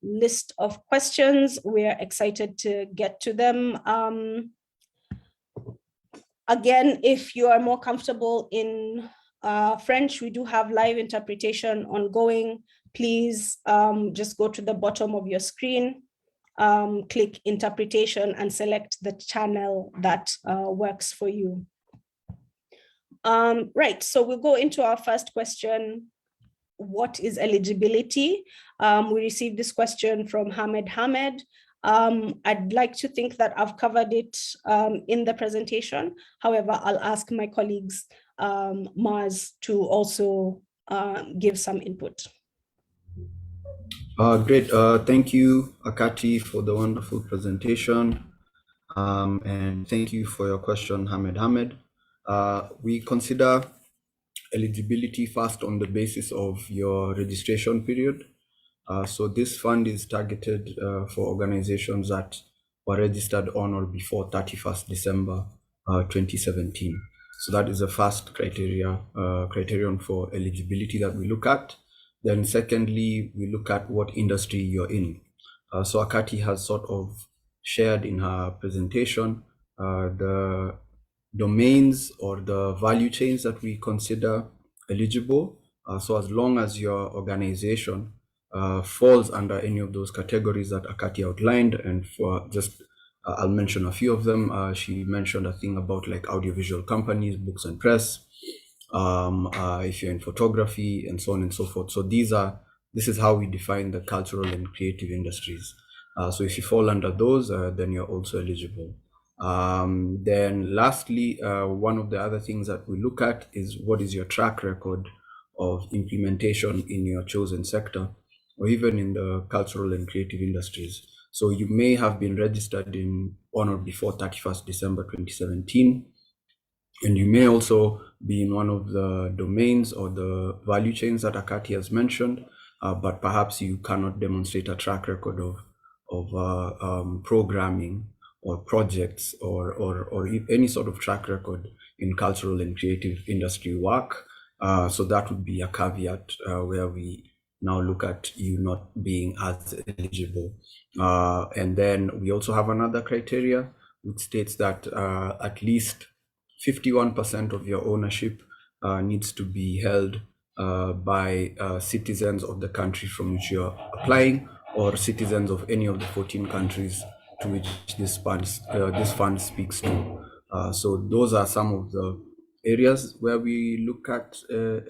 list of questions. We're excited to get to them. Again, if you are more comfortable in French, we do have live interpretation ongoing. Please just go to the bottom of your screen, click interpretation, and select the channel that works for you. Right, so we'll go into our first question. What is eligibility? We received this question from Hamed. I'd like to think that I've covered it in the presentation. However, I'll ask my colleagues, Mars, to also give some input. Great. Thank you, Akati, for the wonderful presentation. And thank you for your question, Hamed. We consider eligibility first on the basis of your registration period. So this fund is targeted for organizations that were registered on or before 31st December 2017. So that is the first criterion for eligibility that we look at. Then secondly, we look at what industry you're in. So Akati has sort of shared in her presentation the domains or the value chains that we consider eligible. So as long as your organization falls under any of those categories that Akati outlined, and for just I'll mention a few of them. She mentioned a thing about like audiovisual companies, books and press, if you're in photography, and so on and so forth. So this is how we define the cultural and creative industries. So if you fall under those, then you're also eligible. Then lastly, one of the other things that we look at is what is your track record of implementation in your chosen sector, or even in the cultural and creative industries. So you may have been registered on or before 31st December 2017, and you may also be in one of the domains or the value chains that Akati has mentioned, but perhaps you cannot demonstrate a track record of programming or projects or any sort of track record in cultural and creative industry work. So that would be a caveat where we now look at you not being as eligible. And then we also have another criteria which states that at least 51% of your ownership needs to be held by citizens of the country from which you're applying, or citizens of any of the 14 countries to which this fund speaks to. So those are some of the areas where we look at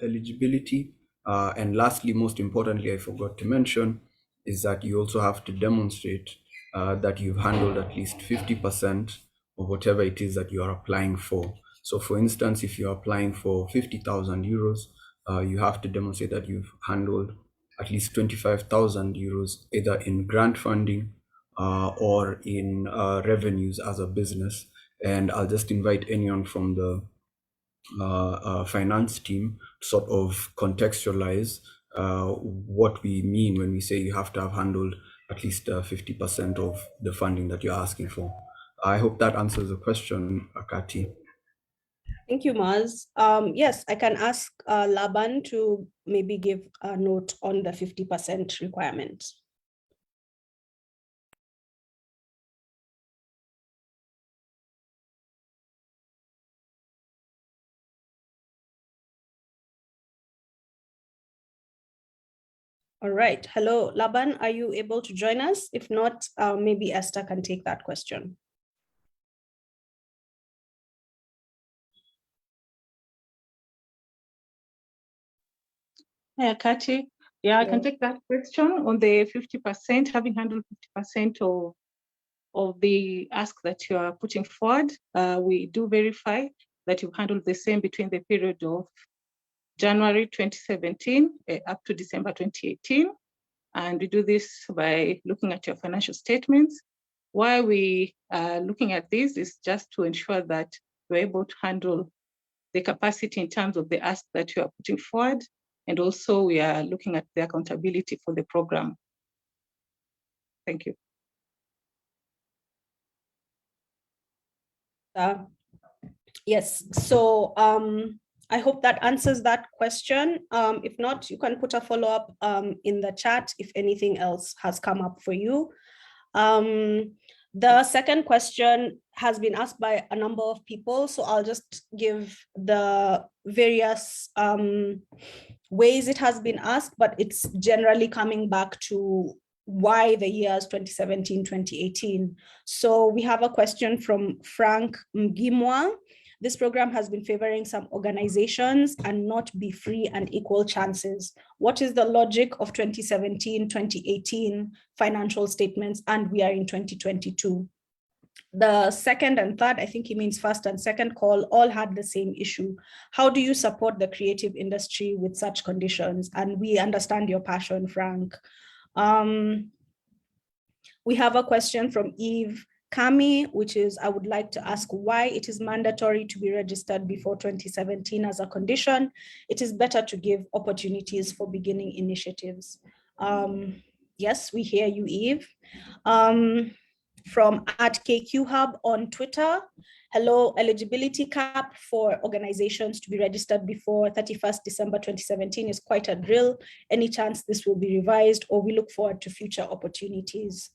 eligibility. And lastly, most importantly, I forgot to mention, is that you also have to demonstrate that you've handled at least 50% of whatever it is that you are applying for. So for instance, if you're applying for 50,000 euros, you have to demonstrate that you've handled at least 25,000 euros, either in grant funding or in revenues as a business. And I'll just invite anyone from the finance team to sort of contextualize what we mean when we say you have to have handled at least 50% of the funding that you're asking for. I hope that answers the question, Akati. Thank you, Maz. Yes, I can ask Laban to maybe give a note on the 50% requirement. All right. Hello, Laban, are you able to join us? If not, maybe Esther can take that question. Yeah, Kati. Yeah, I can take that question on the 50%, having handled 50% of the ask that you are putting forward. We do verify that you've handled the same between the period of January 2017 up to December 2018. And we do this by looking at your financial statements. Why we are looking at this is just to ensure that you're able to handle the capacity in terms of the ask that you are putting forward. And also we are looking at the accountability for the program. Thank you. Yes, so I hope that answers that question. If not, you can put a follow-up in the chat if anything else has come up for you. The second question has been asked by a number of people, so I'll just give the various ways it has been asked, but it's generally coming back to why the years 2017, 2018. So we have a question from Frank Mgimwa. This program has been favoring some organizations and not be free and equal chances. What is the logic of 2017, 2018 financial statements, and we are in 2022? The second and third, I think he means first and second call, all had the same issue. How do you support the creative industry with such conditions? And we understand your passion, Frank. We have a question from Eve Kami, which is, I would like to ask why it is mandatory to be registered before 2017 as a condition. It is better to give opportunities for beginning initiatives. Yes, we hear you, Eve. From @KQHub on Twitter, hello, eligibility cap for organizations to be registered before 31st December 2017 is quite a drill. Any chance this will be revised, or we look forward to future opportunities?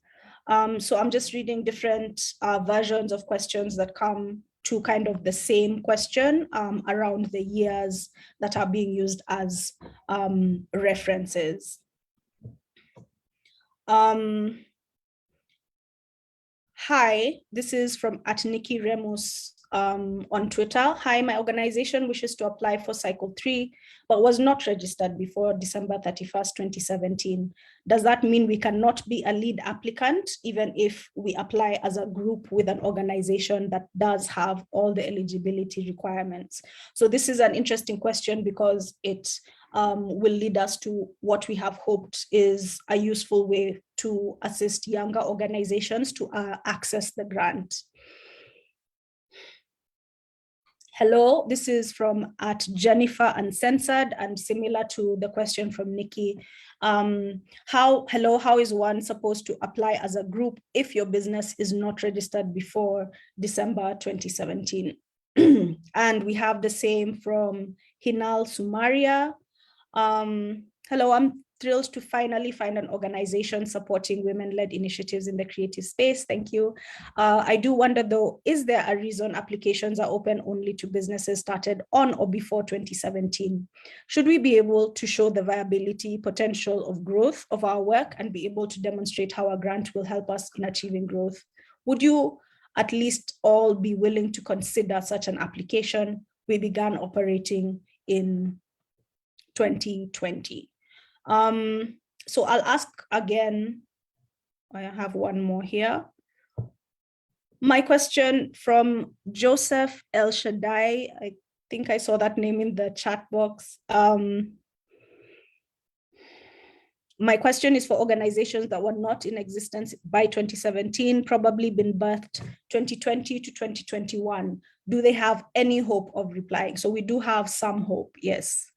So I'm just reading different versions of questions that come to kind of the same question around the years that are being used as references. Hi, this is from @Nikki Remus on Twitter. Hi, my organization wishes to apply for cycle 3, but was not registered before December 31st, 2017. Does that mean we cannot be a lead applicant, even if we apply as a group with an organization that does have all the eligibility requirements? So this is an interesting question because it will lead us to what we have hoped is a useful way to assist younger organizations to access the grant. Hello, this is from @Jennifer Uncensored, and similar to the question from Nikki. How is one supposed to apply as a group if your business is not registered before December 2017? And we have the same from Hinal Sumaria. Hello, I'm thrilled to finally find an organization supporting women-led initiatives in the creative space. Thank you. I do wonder though, is there a reason applications are open only to businesses started on or before 2017? Should we be able to show the viability potential of growth of our work and be able to demonstrate how a grant will help us in achieving growth? Would you at least all be willing to consider such an application. We began operating in 2020. So I'll ask again, I have one more here. My question from Joseph El Shaddai, I think I saw that name in the chat box. My question is for organizations that were not in existence by 2017, probably been birthed 2020 to 2021. Do they have any hope of replying? So we do have some hope, yes.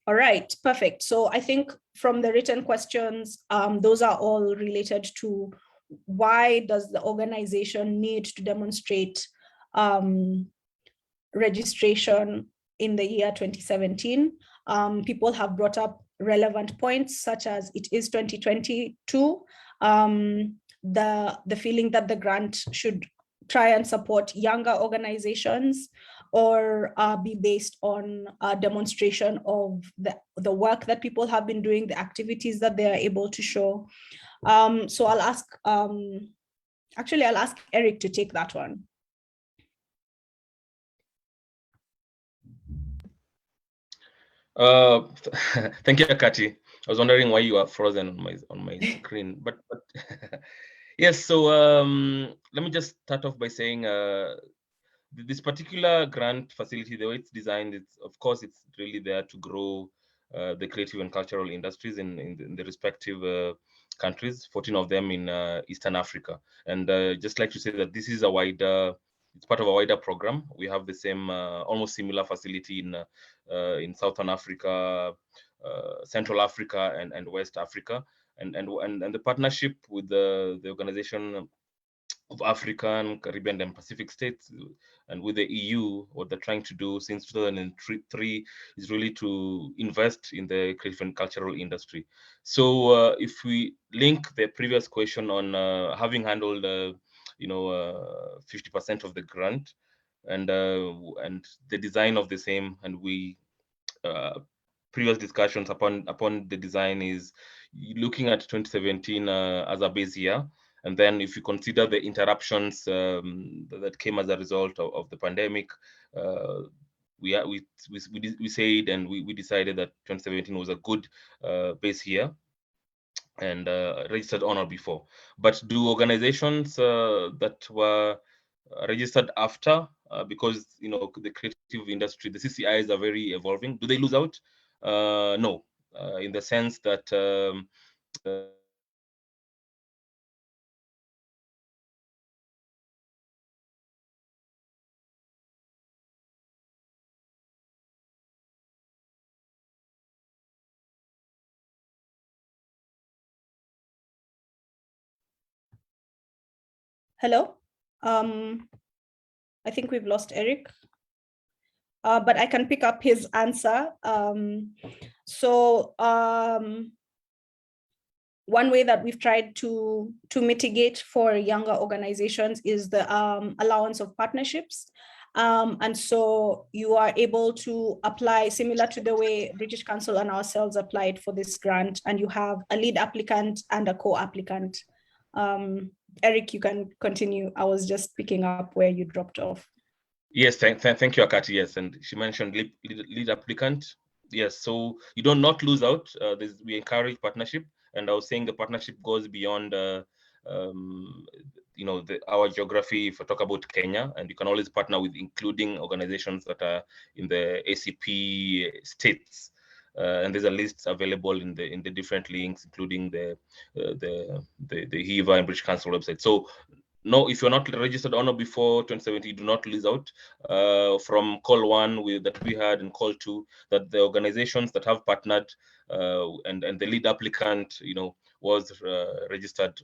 All right, perfect. So I think from the written questions, those are all related to why does the organization need to demonstrate registration in the year 2017. People have brought up relevant points such as it is 2022, the feeling that the grant should try and support younger organizations or be based on a demonstration of the work that people have been doing, the activities that they are able to show. So I'll ask, actually I'll ask Eric to take that one. Thank you, Kati. I was wondering why you are frozen on my screen, but yes. So let me just start off by saying this particular grant facility, the way it's designed, it's of course it's really there to grow the creative and cultural industries in the respective countries, 14 of them in Eastern Africa. And just like to say that this is a wider, it's part of a wider program. We have the same, almost similar facility in Southern Africa, Central Africa, and West Africa, and the partnership with the organization of African, Caribbean, and Pacific states, and with the EU, what they're trying to do since 2003 is really to invest in the creative and cultural industry. So if we link the previous question on having handled, 50% of the grant, and the design of the same, and we previous discussions upon the design is looking at 2017 as a base year. And then if you consider the interruptions that came as a result of the pandemic, we said and we decided that 2017 was a good base year and registered on or before. But do organizations that were registered after, because the creative industry, the CCIs are very evolving, do they lose out? No, in the sense that Hello, I think we've lost Eric, but I can pick up his answer. One way that we've tried to mitigate for younger organizations is the allowance of partnerships. And so you are able to apply similar to the way British Council and ourselves applied for this grant, and you have a lead applicant and a co-applicant. Eric, you can continue. I was just picking up where you dropped off. Yes, thank you, Akati. Yes, and she mentioned lead applicant. Yes, so you don't not lose out. We encourage partnership, and I was saying the partnership goes beyond our geography. If I talk about Kenya, and you can always partner with including organizations that are in the ACP states. And there's a list available in the different links, including the HIVA and British Council website. So no, if you're not registered on or before 2017, you do not lose out from call one that we had and call two, that the organizations that have partnered and the lead applicant, was registered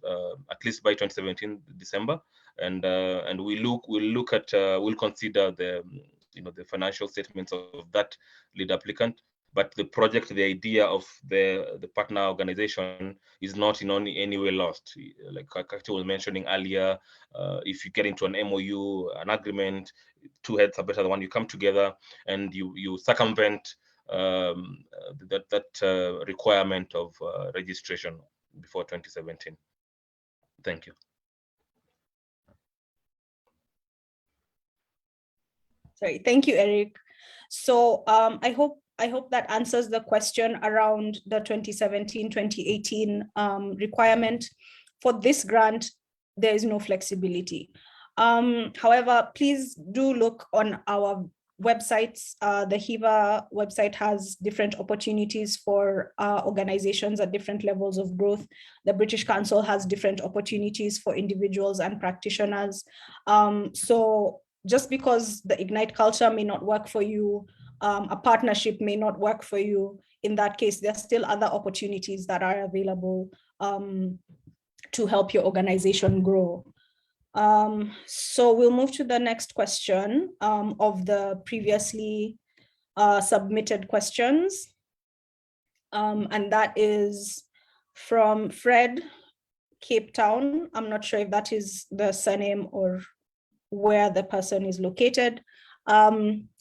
at least by 2017 December, and we'll consider the the financial statements of that lead applicant. But the project, the idea of the partner organization is not in any way lost. Like Kakati was mentioning earlier, if you get into an MOU, an agreement, two heads are better than one. You come together and you circumvent that requirement of registration. before 2017. Thank you. Sorry, thank you, Eric. So I hope that answers the question around the 2017-2018 requirement. For this grant, there is no flexibility. However, please do look on our websites. The HIVA website has different opportunities for organizations at different levels of growth. The British Council has different opportunities for individuals and practitioners. So just because the Ignite culture may not work for you, a partnership may not work for you, in that case, there are still other opportunities that are available to help your organization grow. So we'll move to the next question of the previously submitted questions. And that is from Fred, Cape Town. I'm not sure if that is the surname or where the person is located.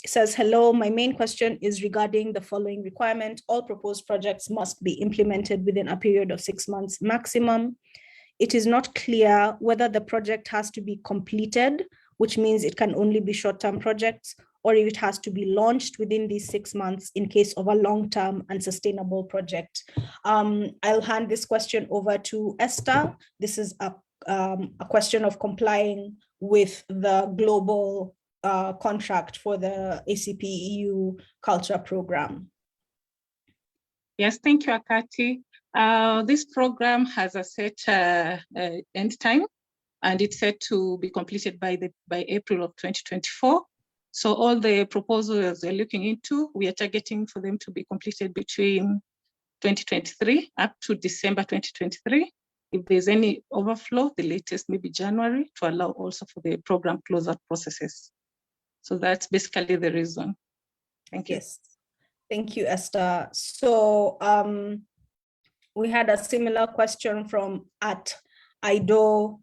Says, hello, my main question is regarding the following requirement. All proposed projects must be implemented within a period of 6 months maximum. It is not clear whether the project has to be completed, which means it can only be short-term projects, or if it has to be launched within these 6 months in case of a long-term and sustainable project. I'll hand this question over to Esther. This is a question of complying with the global contract for the ACP EU Culture Program. Yes, thank you, Akati. This program has a set end time, and it's set to be completed by April of 2024. So all the proposals we're looking into, we are targeting for them to be completed between 2023 up to December 2023. If there's any overflow, the latest maybe January, to allow also for the program closeout processes. So that's basically the reason. Thank you. Yes, thank you, Esther. So we had a similar question from @ido_do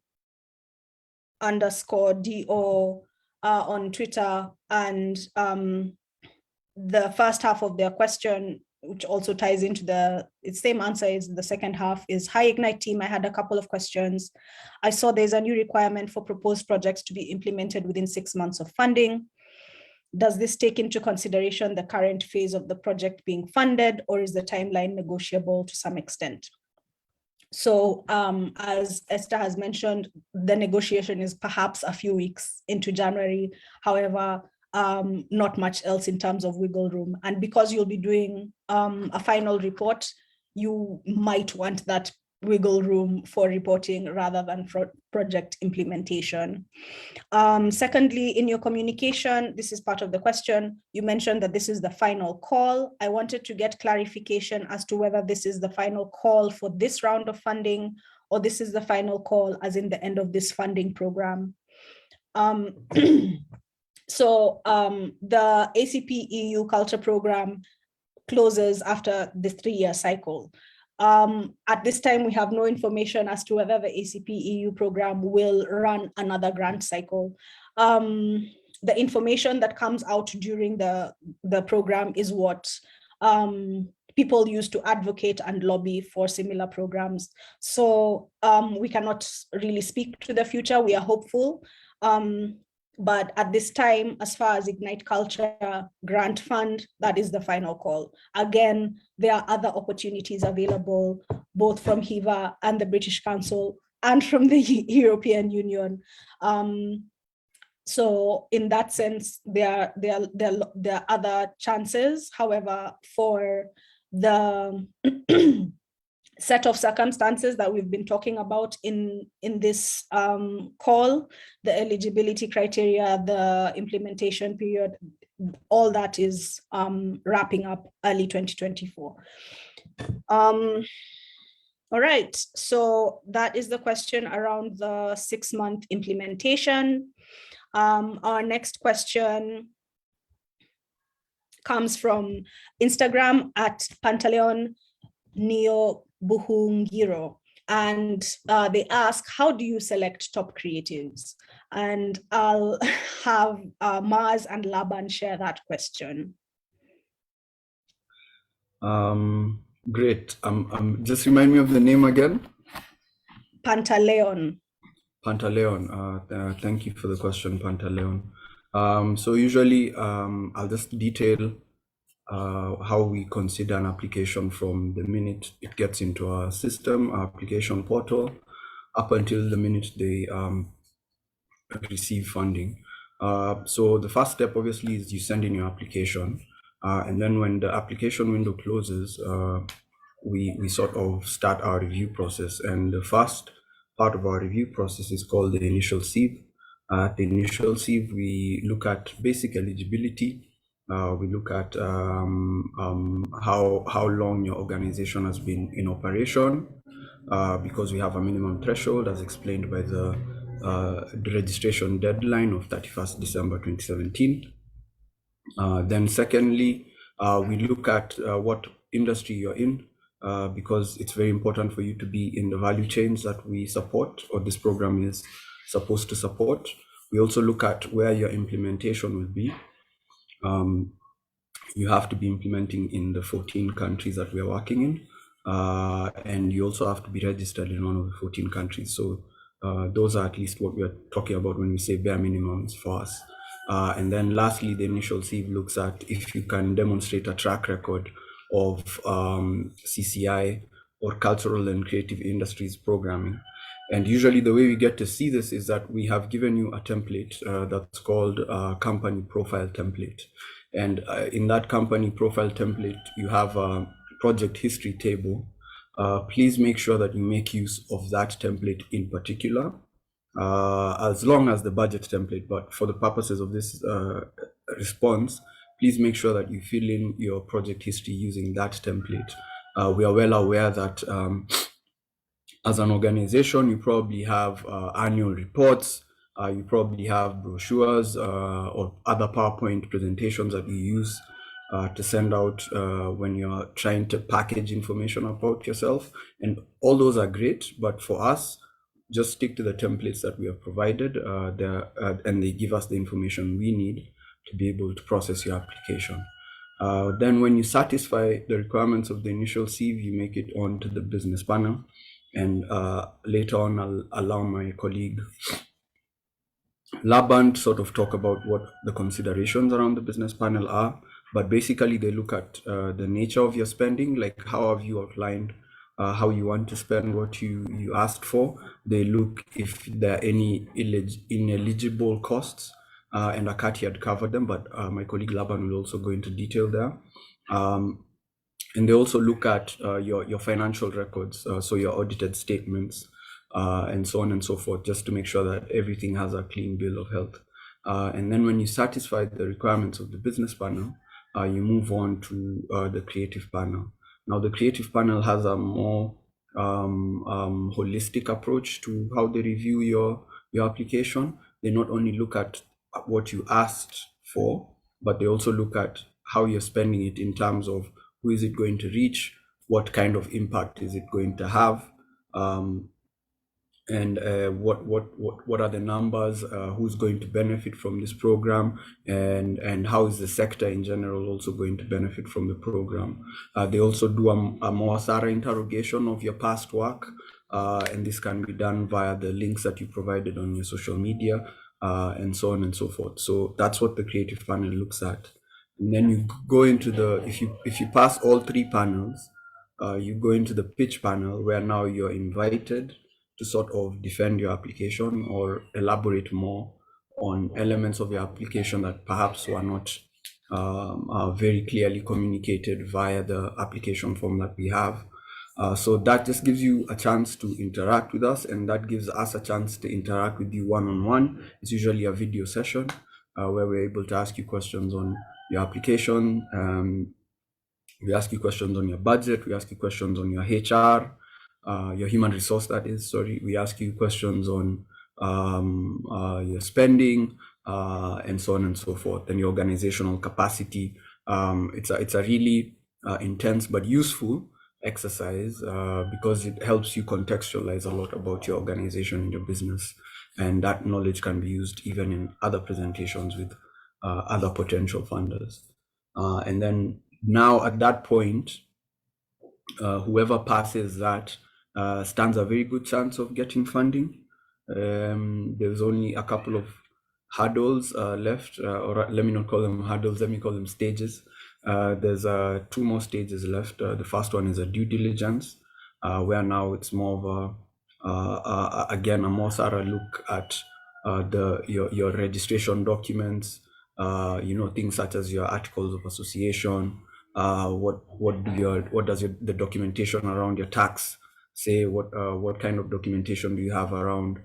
on Twitter, and the first half of their question, which also ties into the same answer, is the second half is, hi Ignite team, I had a couple of questions. I saw there's a new requirement for proposed projects to be implemented within 6 months of funding. Does this take into consideration the current phase of the project being funded, or is the timeline negotiable to some extent? So as Esther has mentioned, the negotiation is perhaps a few weeks into January. However, not much else in terms of wiggle room. And because you'll be doing a final report, you might want that wiggle room for reporting rather than for project implementation. Secondly, in your communication, this is part of the question, you mentioned that this is the final call. I wanted to get clarification as to whether this is the final call for this round of funding, or this is the final call as in the end of this funding program. So the ACP EU Culture Program closes after the 3-year cycle. At this time, we have no information as to whether the ACP EU program will run another grant cycle. The information that comes out during the program is what people use to advocate and lobby for similar programs. So we cannot really speak to the future. We are hopeful. But at this time, as far as Ignite Culture Grant Fund, that is the final call. Again, there are other opportunities available, both from HIVA and the British Council and from the European Union. So in that sense, there are other chances. However, for the set of circumstances that we've been talking about in this call, the eligibility criteria, the implementation period, all that is wrapping up early 2024. All right, so that is the question around the 6-month implementation. Our next question comes from Instagram @Pantaleon Neo Buhungiro, and they ask, how do you select top creatives? And I'll have Maz and Laban share that question. Great. Just remind me of the name again. Pantaleon. Pantaleon. Thank you for the question, Pantaleon. So usually I'll just detail how we consider an application from the minute it gets into our system, our application portal, up until the minute they receive funding. So the first step obviously is you send in your application, and then when the application window closes, we sort of start our review process. And the first part of our review process is called the initial sieve. At the initial sieve, we look at basic eligibility. We look at how long your organization has been in operation, because we have a minimum threshold as explained by the registration deadline of 31st December 2017. Then secondly, we look at what industry you're in, because it's very important for you to be in the value chains that we support or this program is supposed to support. We also look at where your implementation will be. You have to be implementing in the 14 countries that we are working in, and you also have to be registered in one of the 14 countries. So those are at least what we are talking about when we say bare minimums for us. And then lastly, the initial sieve looks at if you can demonstrate a track record of CCI or cultural and creative industries programming. And usually the way we get to see this is that we have given you a template that's called a company profile template. And in that company profile template, you have a project history table. Please make sure that you make use of that template in particular, as long as the budget template. But for the purposes of this response, please make sure that you fill in your project history using that template. We are well aware that as an organization, you probably have annual reports, you probably have brochures or other PowerPoint presentations that you use to send out when you're trying to package information about yourself. And all those are great, but for us, just stick to the templates that we have provided, and they give us the information we need to be able to process your application. Then when you satisfy the requirements of the initial sieve, you make it onto the business panel. And later on, I'll allow my colleague Laban to sort of talk about what the considerations around the business panel are. But basically, they look at the nature of your spending, like how have you outlined how you want to spend what you asked for. They look if there are any ineligible costs, and Akati had covered them, but my colleague Laban will also go into detail there. And they also look at your financial records, so your audited statements, and so on and so forth, just to make sure that everything has a clean bill of health. And then when you satisfy the requirements of the business panel, you move on to the creative panel. Now, the creative panel has a more holistic approach to how they review your application. They not only look at what you asked for, but they also look at how you're spending it in terms of who is it going to reach, what kind of impact is it going to have, and what are the numbers, who's going to benefit from this program, and how is the sector in general also going to benefit from the program. They also do a more thorough interrogation of your past work, and this can be done via the links that you provided on your social media, and so on and so forth. So that's what the creative panel looks at. And then you go into the, if you pass all three panels, you go into the pitch panel, where now you're invited to sort of defend your application or elaborate more on elements of your application that perhaps were not very clearly communicated via the application form that we have. So that just gives you a chance to interact with us, and that gives us a chance to interact with you one-on-one. It's usually a video session where we're able to ask you questions on your application. We ask you questions on your budget. We ask you questions on your HR, your human resource, that is, sorry. We ask you questions on your spending, and so on and so forth, and your organizational capacity. It's a really intense but useful exercise because it helps you contextualize a lot about your organization and your business, and that knowledge can be used even in other presentations with other potential funders. And then now at that point, whoever passes that stands a very good chance of getting funding. There's only a couple of hurdles left, or let me not call them hurdles, let me call them stages. There's 2 more stages left. The first one is a due diligence, where now it's more of again, a more thorough look at your registration documents, things such as your articles of association, what does the documentation around your tax say, what kind of documentation do you have around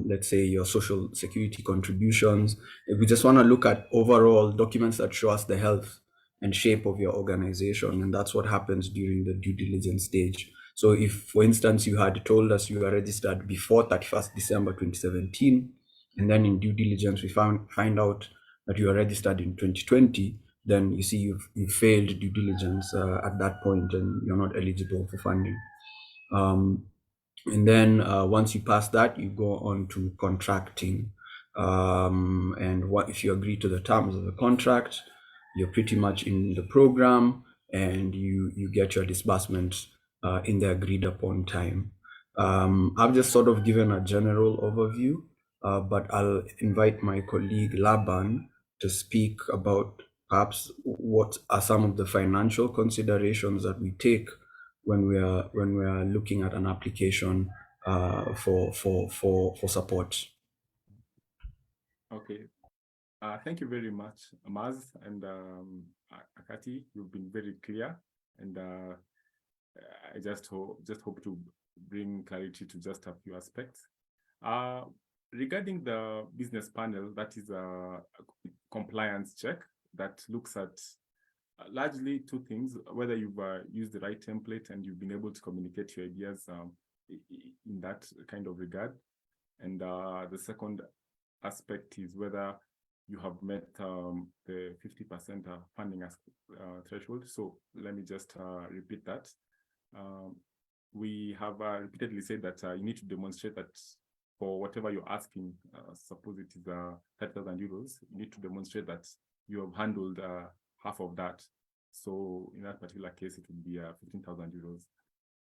let's say your social security contributions. We just want to look at overall documents that show us the health and shape of your organization, and that's what happens during the due diligence stage. So if, for instance, you had told us you were registered before 31st December 2017, and then in due diligence we find out that you are registered in 2020, then you see you've failed due diligence at that point, and you're not eligible for funding. And then once you pass that, you go on to contracting. And if you agree to the terms of the contract, you're pretty much in the program, and you get your disbursement in the agreed upon time. I've just sort of given a general overview, but I'll invite my colleague Laban to speak about perhaps what are some of the financial considerations that we take when we are looking at an application for support. Okay. Thank you very much, Maz and Akati. You've been very clear, and I just hope to bring clarity to just a few aspects. Regarding the business panel, that is a compliance check that looks at largely 2 things: whether you've used the right template and you've been able to communicate your ideas in that kind of regard. And the second aspect is whether you have met the 50% funding threshold. So let me just repeat that. We have repeatedly said that you need to demonstrate that for whatever you're asking, suppose it is 30,000 euros, you need to demonstrate that you have handled half of that. So in that particular case, it would be 15,000 euros.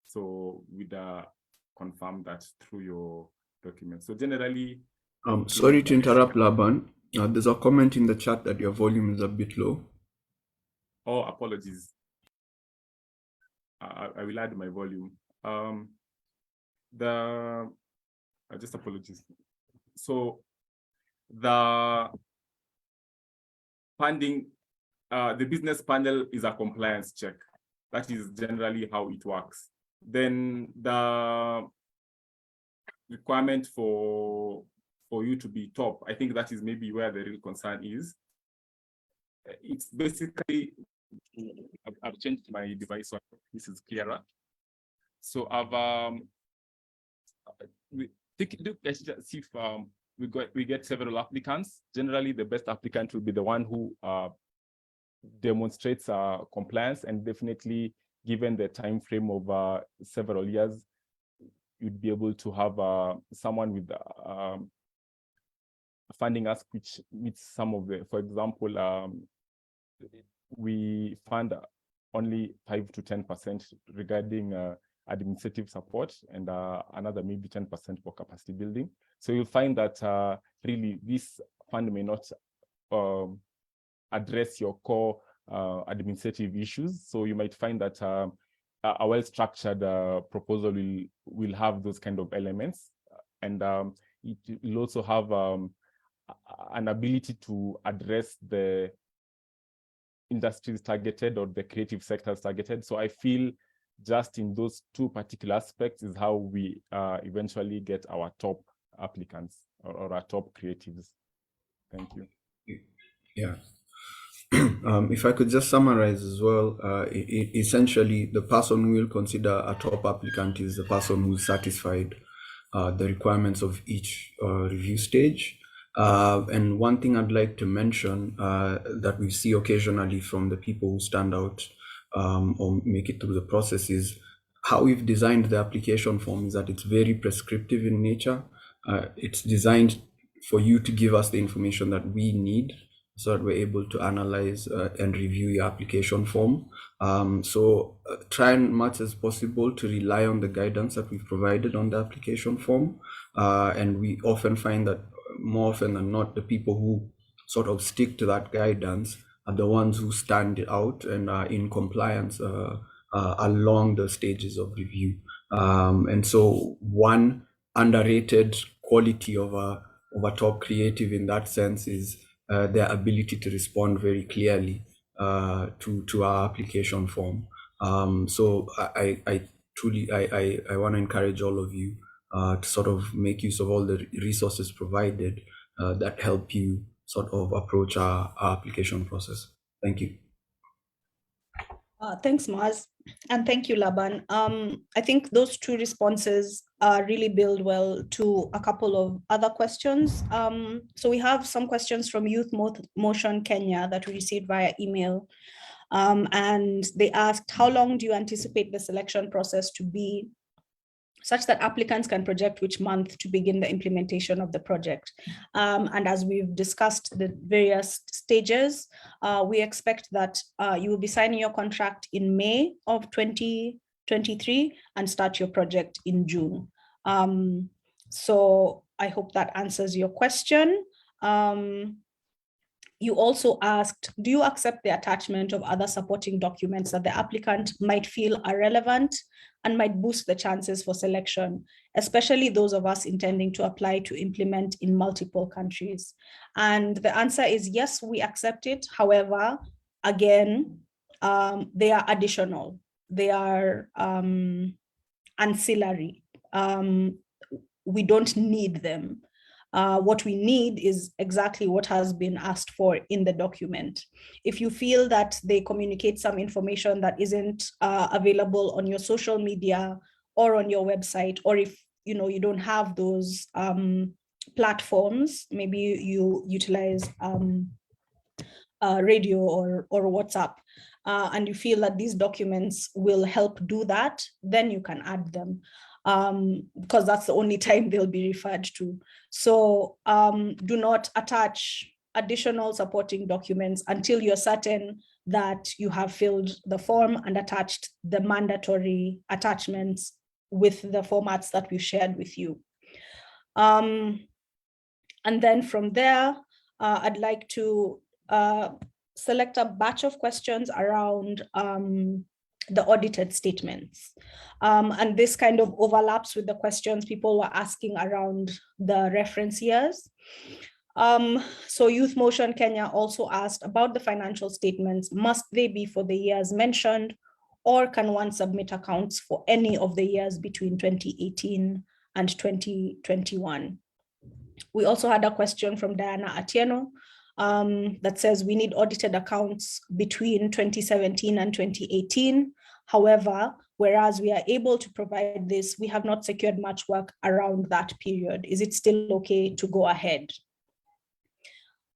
So we'd confirm that through your document. So generally, sorry to interrupt, Laban. There's a comment in the chat that your volume is a bit low. Oh, apologies. I will add my volume. Just apologies. So the funding, the business panel is a compliance check. That is generally how it works. Then the requirement for you to be top, I think that is maybe where the real concern is. It's basically, I've changed my device so this is clearer. So let's see if we get several applicants. Generally, the best applicant will be the one who demonstrates compliance, and definitely, given the time frame of several years, you'd be able to have someone with funding ask which meets some of the, for example, we fund only 5 to 10% regarding administrative support, and another maybe 10% for capacity building. So you'll find that really this fund may not address your core administrative issues. So you might find that a well-structured proposal will have those kind of elements, and it will also have an ability to address the industries targeted or the creative sectors targeted. So I feel just in those 2 particular aspects is how we eventually get our top applicants or our top creatives. Thank you. Yeah. If I could just summarize as well, essentially the person who will consider a top applicant is the person who satisfied the requirements of each review stage. And one thing I'd like to mention that we see occasionally from the people who stand out or make it through the process is how we've designed the application form is that it's very prescriptive in nature. It's designed for you to give us the information that we need so that we're able to analyze and review your application form. So try as much as possible to rely on the guidance that we've provided on the application form. And we often find that more often than not, the people who sort of stick to that guidance are the ones who stand out and are in compliance along the stages of review. And so one underrated quality of a top creative in that sense is their ability to respond very clearly to our application form. So I truly want to encourage all of you to sort of make use of all the resources provided that help you sort of approach our application process. Thank you. Thanks, Maz. And thank you, Laban. I think those two responses really build well to a couple of other questions. So we have some questions from Youth Motion Kenya that we received via email. And they asked, how long do you anticipate the selection process to be, such that applicants can project which month to begin the implementation of the project? And as we've discussed the various stages, we expect that you will be signing your contract in May of 2023 and start your project in June. So I hope that answers your question. You also asked, do you accept the attachment of other supporting documents that the applicant might feel are relevant and might boost the chances for selection, especially those of us intending to apply to implement in multiple countries? And the answer is yes, we accept it. However, again, they are additional. They are ancillary. We don't need them. What we need is exactly what has been asked for in the document. If you feel that they communicate some information that isn't available on your social media or on your website, or if you don't have those platforms, maybe you utilize radio or WhatsApp, and you feel that these documents will help do that, then you can add them. Because that's the only time they'll be referred to. So do not attach additional supporting documents until you're certain that you have filled the form and attached the mandatory attachments with the formats that we've shared with you. And then from there, I'd like to select a batch of questions around the audited statements. And this kind of overlaps with the questions people were asking around the reference years. So Youth Motion Kenya also asked about the financial statements. Must they be for the years mentioned, or can one submit accounts for any of the years between 2018 and 2021? We also had a question from Diana Atieno that says we need audited accounts between 2017 and 2018. However, whereas we are able to provide this, we have not secured much work around that period. Is it still okay to go ahead?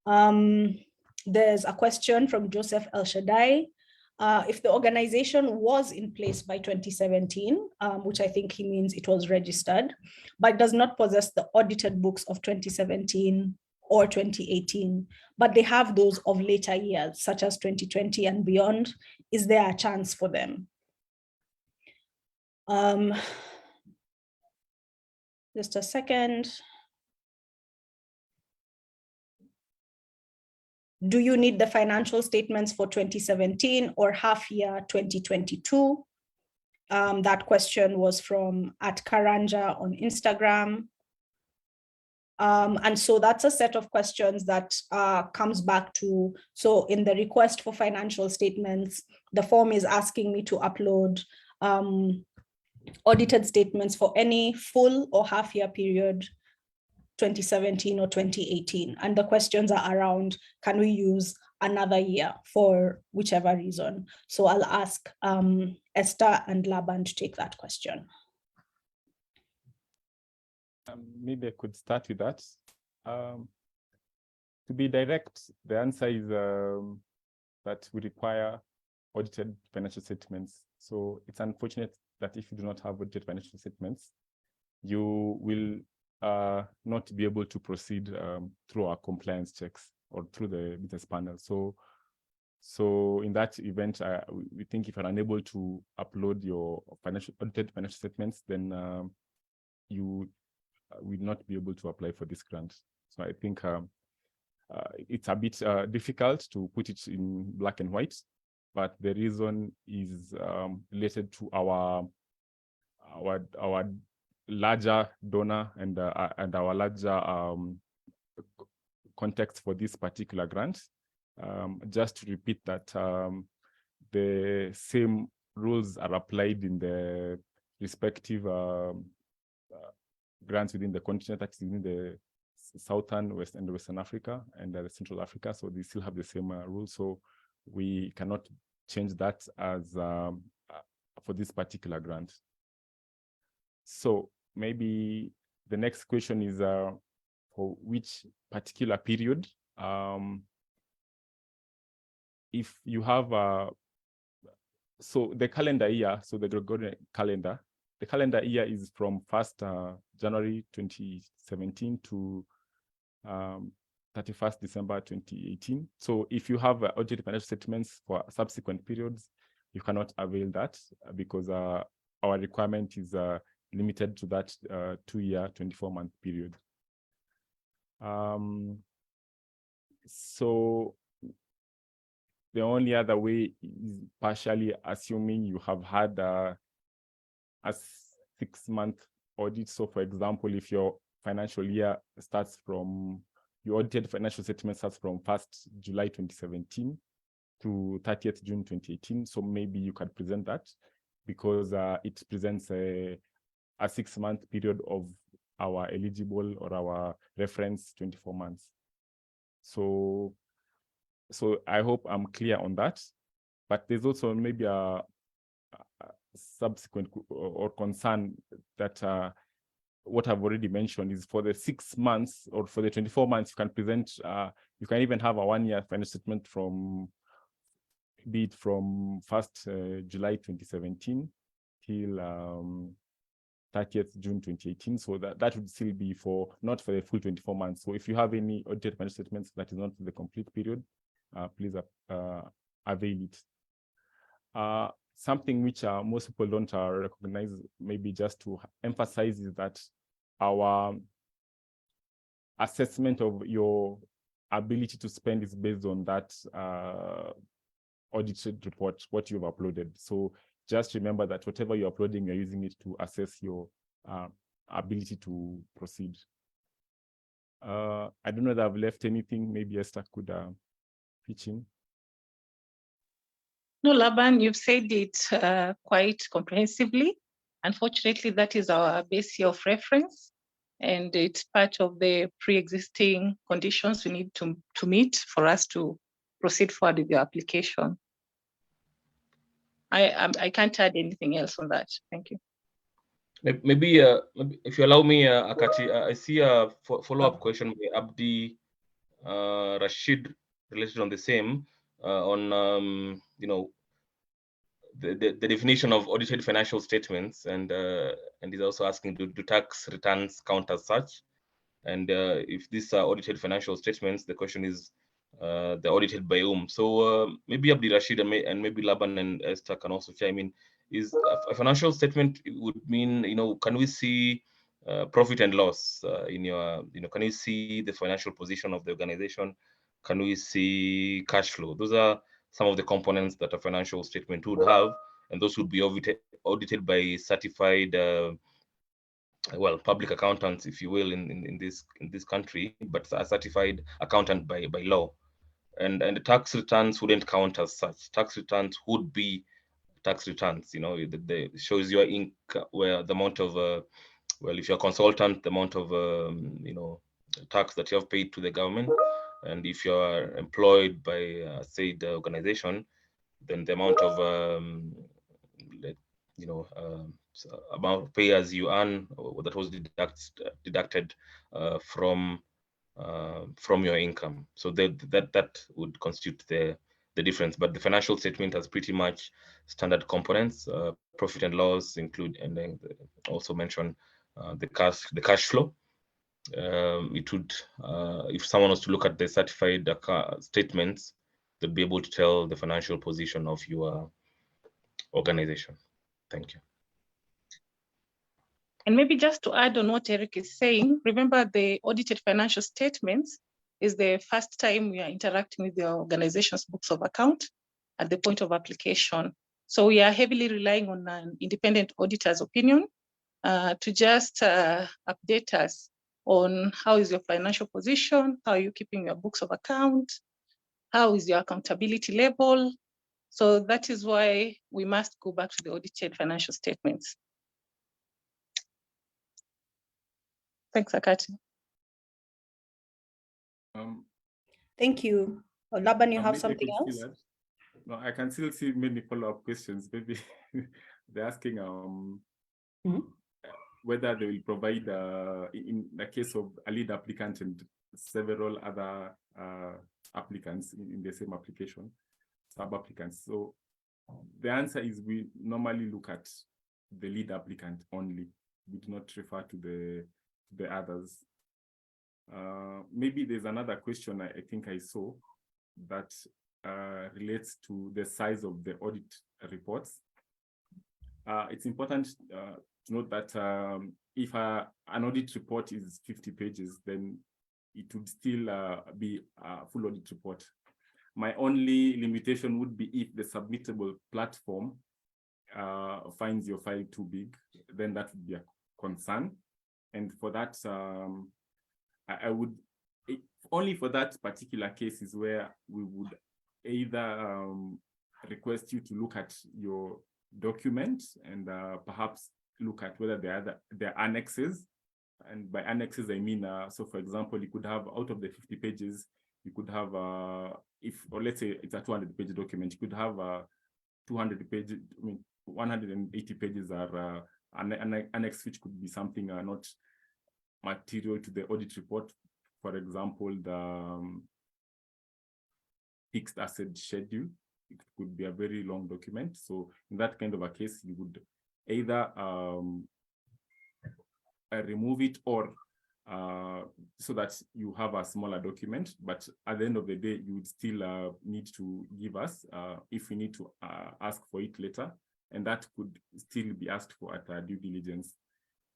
There's a question from Joseph El Shaddai. If the organization was in place by 2017, which I think he means it was registered, but does not possess the audited books of 2017 or 2018, but they have those of later years, such as 2020 and beyond, is there a chance for them? Just a second. Do you need the financial statements for 2017 or half year 2022? That question was from @Karanja on Instagram. And so that's a set of questions that comes back to, so in the request for financial statements, the form is asking me to upload audited statements for any full or half year period, 2017 or 2018. And the questions are around, can we use another year for whichever reason? So I'll ask Esther and Laban to take that question. Maybe I could start with that. To be direct, the answer is that we require audited financial statements. So it's unfortunate that if you do not have audited financial statements, you will not be able to proceed through our compliance checks or through the business panel. So in that event, we think if you're unable to upload your audited financial statements, then you will not be able to apply for this grant. So I think it's a bit difficult to put it in black and white, but the reason is related to our larger donor and our larger context for this particular grant. Just to repeat that the same rules are applied in the respective grants within the continent, that is within the Southern, West and Western Africa and the Central Africa. So they still have the same rules. So we cannot change that as for this particular grant. So maybe the next question is for which particular period? If you have so the calendar year, so the Gregorian calendar, the calendar year is from 1st January 2017 to 31st December 2018. So if you have audited financial statements for subsequent periods, you cannot avail that because our requirement is limited to that 2-year, 24-month period. So the only other way is partially assuming you have had a 6-month audit. So for example, if your financial year starts from, your audited financial statement starts from 1st July 2017 to 30th June 2018. So maybe you could present that because it presents a 6-month period of our eligible or our reference 24 months. So I hope I'm clear on that, but there's also maybe a subsequent or concern that what I've already mentioned is for the 6 months or for the 24 months, you can present, you can even have a 1-year financial statement from, be it from 1st July 2017 till 30th June 2018. So that would still be for, not for the full 24 months. So if you have any audited financial statements that is not the complete period, please avail it. Something which most people don't recognize, maybe just to emphasize, is that our assessment of your ability to spend is based on that audited report, what you've uploaded. So just remember that whatever you're uploading, you're using it to assess your ability to proceed. I don't know if I've left anything. Maybe Esther could pitch in. No, Laban, you've said it quite comprehensively. Unfortunately, that is our base year of reference, and it's part of the pre-existing conditions we need to meet for us to proceed forward with your application. I can't add anything else on that. Thank you. Maybe if you allow me, Akati, I see a follow-up question by Abdi Rashid related on the same on the definition of audited financial statements, and he's also asking, do tax returns count as such? And if these are audited financial statements, the question is they're audited by whom? So maybe Abdi Rashid and maybe Laban and Esther can also chime in. Is a financial statement would mean, can we see profit and loss in your, can you see the financial position of the organization? Can we see cash flow? Those are some of the components that a financial statement would have, and those would be audited by certified, public accountants, if you will, in this country, but a certified accountant by law. And the tax returns wouldn't count as such. Tax returns would be tax returns. It shows your income, where the amount of if you're a consultant, the amount of tax that you have paid to the government, and if you're employed by say the organization, then the amount of amount pay as you earn that was deducted from your income. So that would constitute the difference. But the financial statement has pretty much standard components. Profit and loss include, and then also mention the cash flow, it would, if someone was to look at the certified statements, they'll be able to tell the financial position of your organization. Thank you. And maybe just to add on what Eric is saying, remember the audited financial statements is the first time we are interacting with the organization's books of account at the point of application. So we are heavily relying on an independent auditor's opinion to just update us on how is your financial position, how are you keeping your books of account, how is your accountability level. So that is why we must go back to the audited financial statements. Thanks, Akati. Thank you. Laban, you have maybe I something could else? still add. No, I can still see many follow-up questions. Maybe they're asking whether they will provide, in the case of a lead applicant and several other applicants in the same application, sub-applicants. So the answer is we normally look at the lead applicant only. We do not refer to the others. Maybe there's another question I think I saw that relates to the size of the audit reports. It's important to note that if an audit report is 50 pages, then it would still be a full audit report. My only limitation would be if the submittable platform finds your file too big, then that would be a concern. And for that, I would, only for that particular case is where we would either request you to look at your document and perhaps look at whether there are annexes. And by annexes, I mean, so for example, you could have out of the 50 pages, you could have, or let's say it's a 200-page document, you could have 200 pages, 180 pages are an annex, which could be something not material to the audit report. For example, the fixed asset schedule, it could be a very long document. So in that kind of a case, you would either remove it or so that you have a smaller document, but at the end of the day, you would still need to give us if we need to ask for it later, and that could still be asked for at due diligence.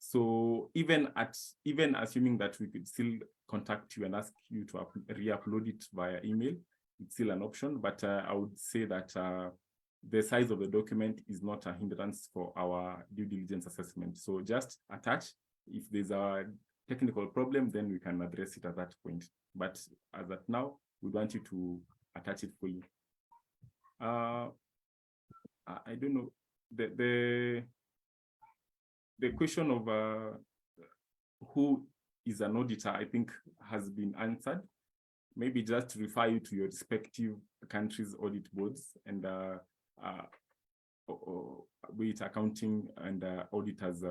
So even assuming that we could still contact you and ask you to re-upload it via email, it's still an option, but I would say that the size of the document is not a hindrance for our due diligence assessment. So just attach. If there's a technical problem, then we can address it at that point. But as of now, we want you to attach it fully. I don't know, the question of who is an auditor, I think, has been answered. Maybe just to refer you to your respective countries' audit boards and be it accounting and auditors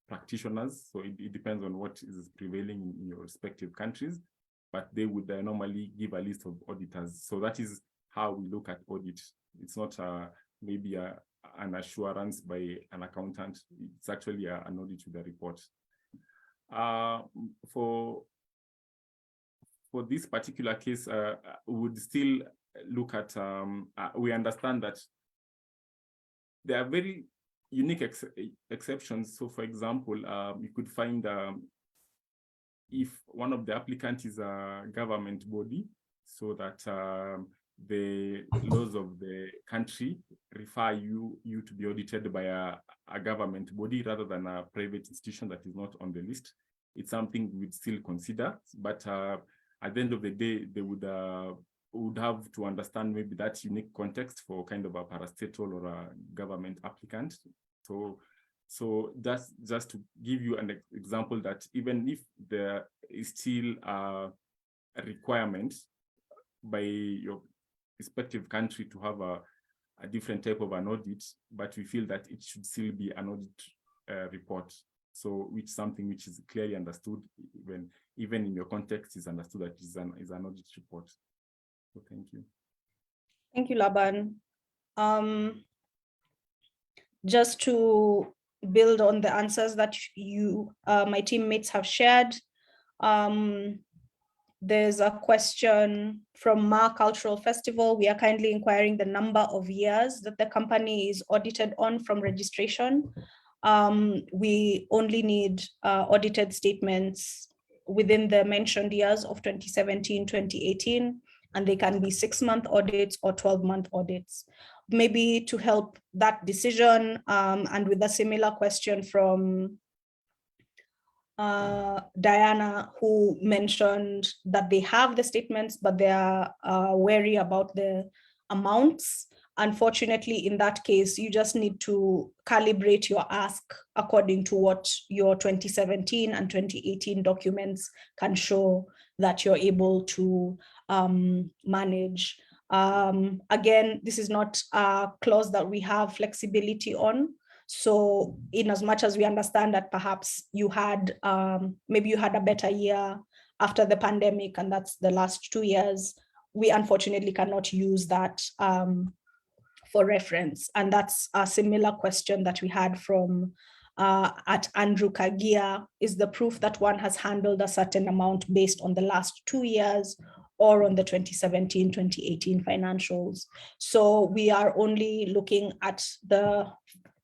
practitioners. So it depends on what is prevailing in your respective countries, but they would normally give a list of auditors. So that is how we look at audit. It's not maybe an assurance by an accountant. It's actually an audit with a report. For this particular case, we would still look at, we understand that there are very unique exceptions. So for example, you could find if one of the applicants is a government body, so that the laws of the country require you to be audited by a government body rather than a private institution that is not on the list. It's something we'd still consider, but at the end of the day, they would have to understand maybe that unique context for kind of a parastatal or a government applicant. So that's just to give you an example that even if there is still a requirement by your respective country to have a different type of an audit, but we feel that it should still be an audit report. So which something which is clearly understood, even in your context is understood that is an audit report. So thank you. Thank you, Laban. Just to build on the answers that my teammates have shared. There's a question from Ma Cultural Festival. We are kindly inquiring the number of years that the company is audited on from registration. We only need audited statements within the mentioned years of 2017, 2018, and they can be 6-month audits or 12-month audits. Maybe to help that decision, and with a similar question from Diana, who mentioned that they have the statements, but they are wary about the amounts. Unfortunately, in that case, you just need to calibrate your ask according to what your 2017 and 2018 documents can show that you're able to manage. Again, this is not a clause that we have flexibility on. So in as much as we understand that perhaps you had, maybe you had a better year after the pandemic, and that's the last 2 years, we unfortunately cannot use that for reference. And that's a similar question that we had from at Andrew Kagia: is the proof that one has handled a certain amount based on the last 2 years or on the 2017, 2018 financials? So we are only looking at the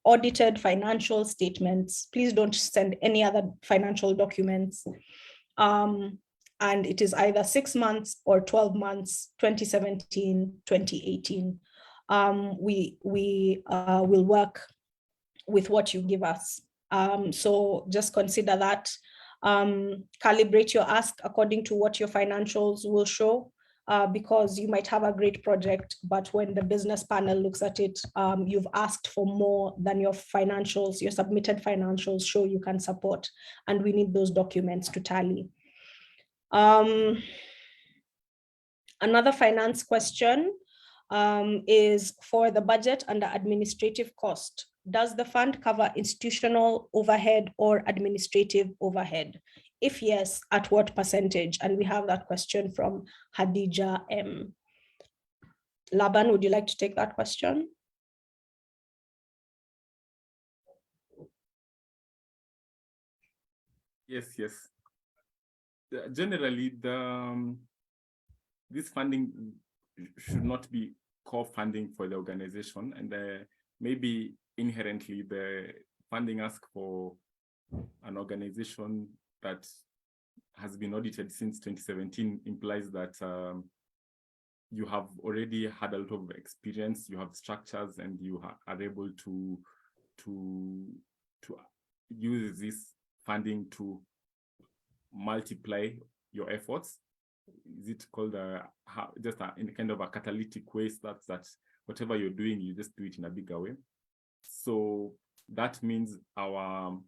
audited financial statements. Please don't send any other financial documents. And it is either 6 months or 12 months, 2017, 2018. We will work with what you give us. So just consider that. Calibrate your ask according to what your financials will show. Because you might have a great project, but when the business panel looks at it, you've asked for more than your financials, your submitted financials show you can support, and we need those documents to tally. Another finance question is for the budget under administrative cost. Does the fund cover institutional overhead or administrative overhead? If yes, at what percentage? And we have that question from Hadija M. Laban, would you like to take that question? Yes. Generally, this funding should not be core funding for the organization, and maybe inherently the funding ask for an organization that has been audited since 2017 implies that you have already had a lot of experience, you have structures, and you are able to use this funding to multiply your efforts. Is it called in kind of a catalytic way, that whatever you're doing, you just do it in a bigger way? So that means our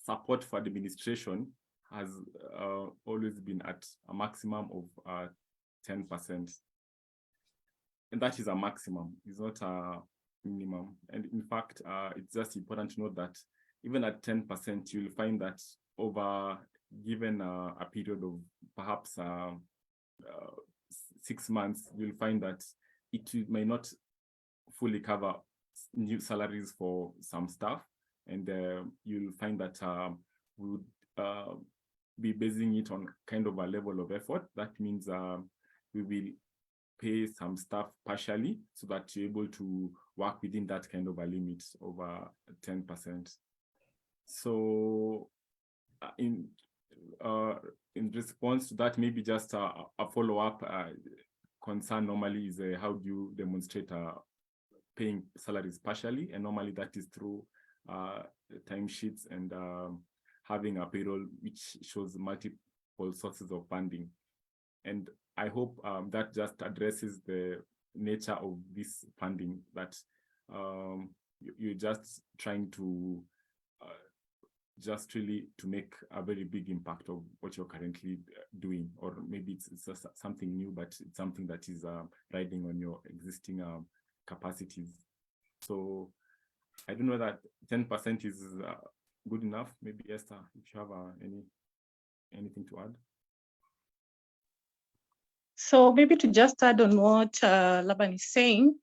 support for administration has always been at a maximum of 10%. And that is a maximum, it's not a minimum. And in fact, it's just important to note that even at 10%, you'll find that over given a period of perhaps 6 months, you'll find that it may not fully cover new salaries for some staff, and you'll find that we would be basing it on kind of a level of effort. That means we will pay some staff partially so that you're able to work within that kind of a limit over 10%. So in response to that, maybe just a follow-up concern normally is how do you demonstrate paying salaries partially, and normally that is through timesheets and having a payroll which shows multiple sources of funding. And I hope that just addresses the nature of this funding, that you're just trying to just really to make a very big impact of what you're currently doing, or maybe it's just something new, but it's something that is riding on your existing capacities. So I don't know that 10% is good enough. Maybe Esther, if you have anything to add. So maybe to just add on what Laban is saying,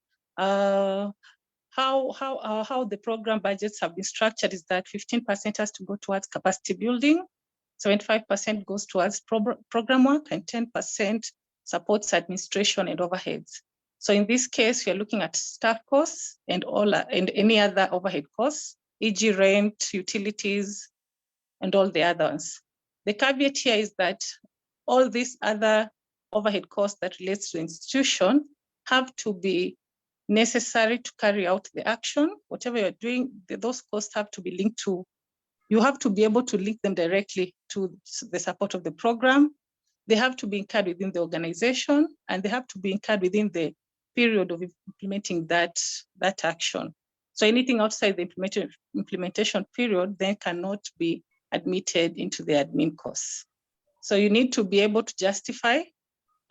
how the program budgets have been structured is that 15% has to go towards capacity building, 75% goes towards program work, and 10% supports administration and overheads. So in this case, we are looking at staff costs and any other overhead costs, e.g. rent, utilities, and all the others. The caveat here is that all these other overhead costs that relates to institution have to be necessary to carry out the action. Whatever you're doing, those costs have to be linked to, you have to be able to link them directly to the support of the program. They have to be incurred within the organization, and they have to be incurred within the period of implementing that action. So anything outside the implementation period then cannot be admitted into the admin costs. So you need to be able to justify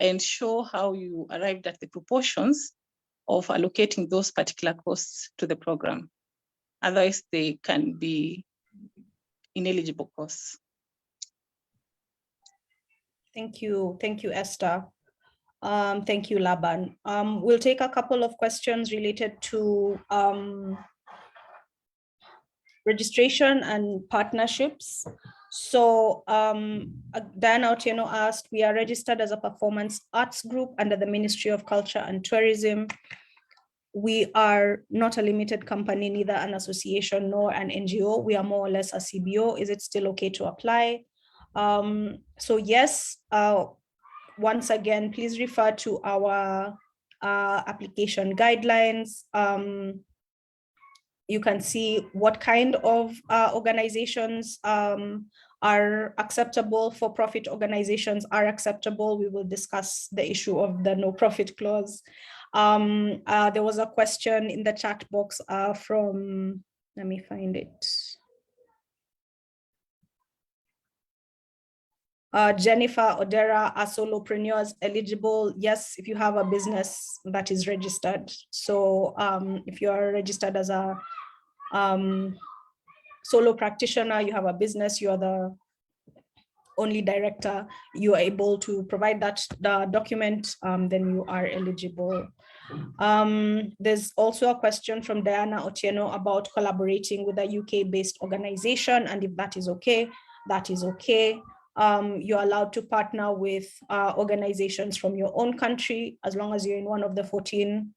and show how you arrived at the proportions of allocating those particular costs to the program. Otherwise, they can be ineligible costs. Thank you, Esther. Thank you, Laban. We'll take a couple of questions related to registration and partnerships. So Diana Otieno asked, we are registered as a performance arts group under the Ministry of Culture and Tourism. We are not a limited company, neither an association nor an NGO. We are more or less a CBO. Is it still okay to apply? So yes, once again, please refer to our application guidelines. You can see what kind of organizations are acceptable. For-profit organizations are acceptable. We will discuss the issue of the no-profit clause. There was a question in the chat box from, let me find it. Jennifer Odera, are solopreneurs eligible? Yes, if you have a business that is registered. So if you are registered as a solo practitioner, you have a business, you are the only director, you are able to provide that document, then you are eligible. There's also a question from Diana Otieno about collaborating with a UK-based organization, and if that is okay, that is okay. You're allowed to partner with organizations from your own country, as long as you're in one of the 14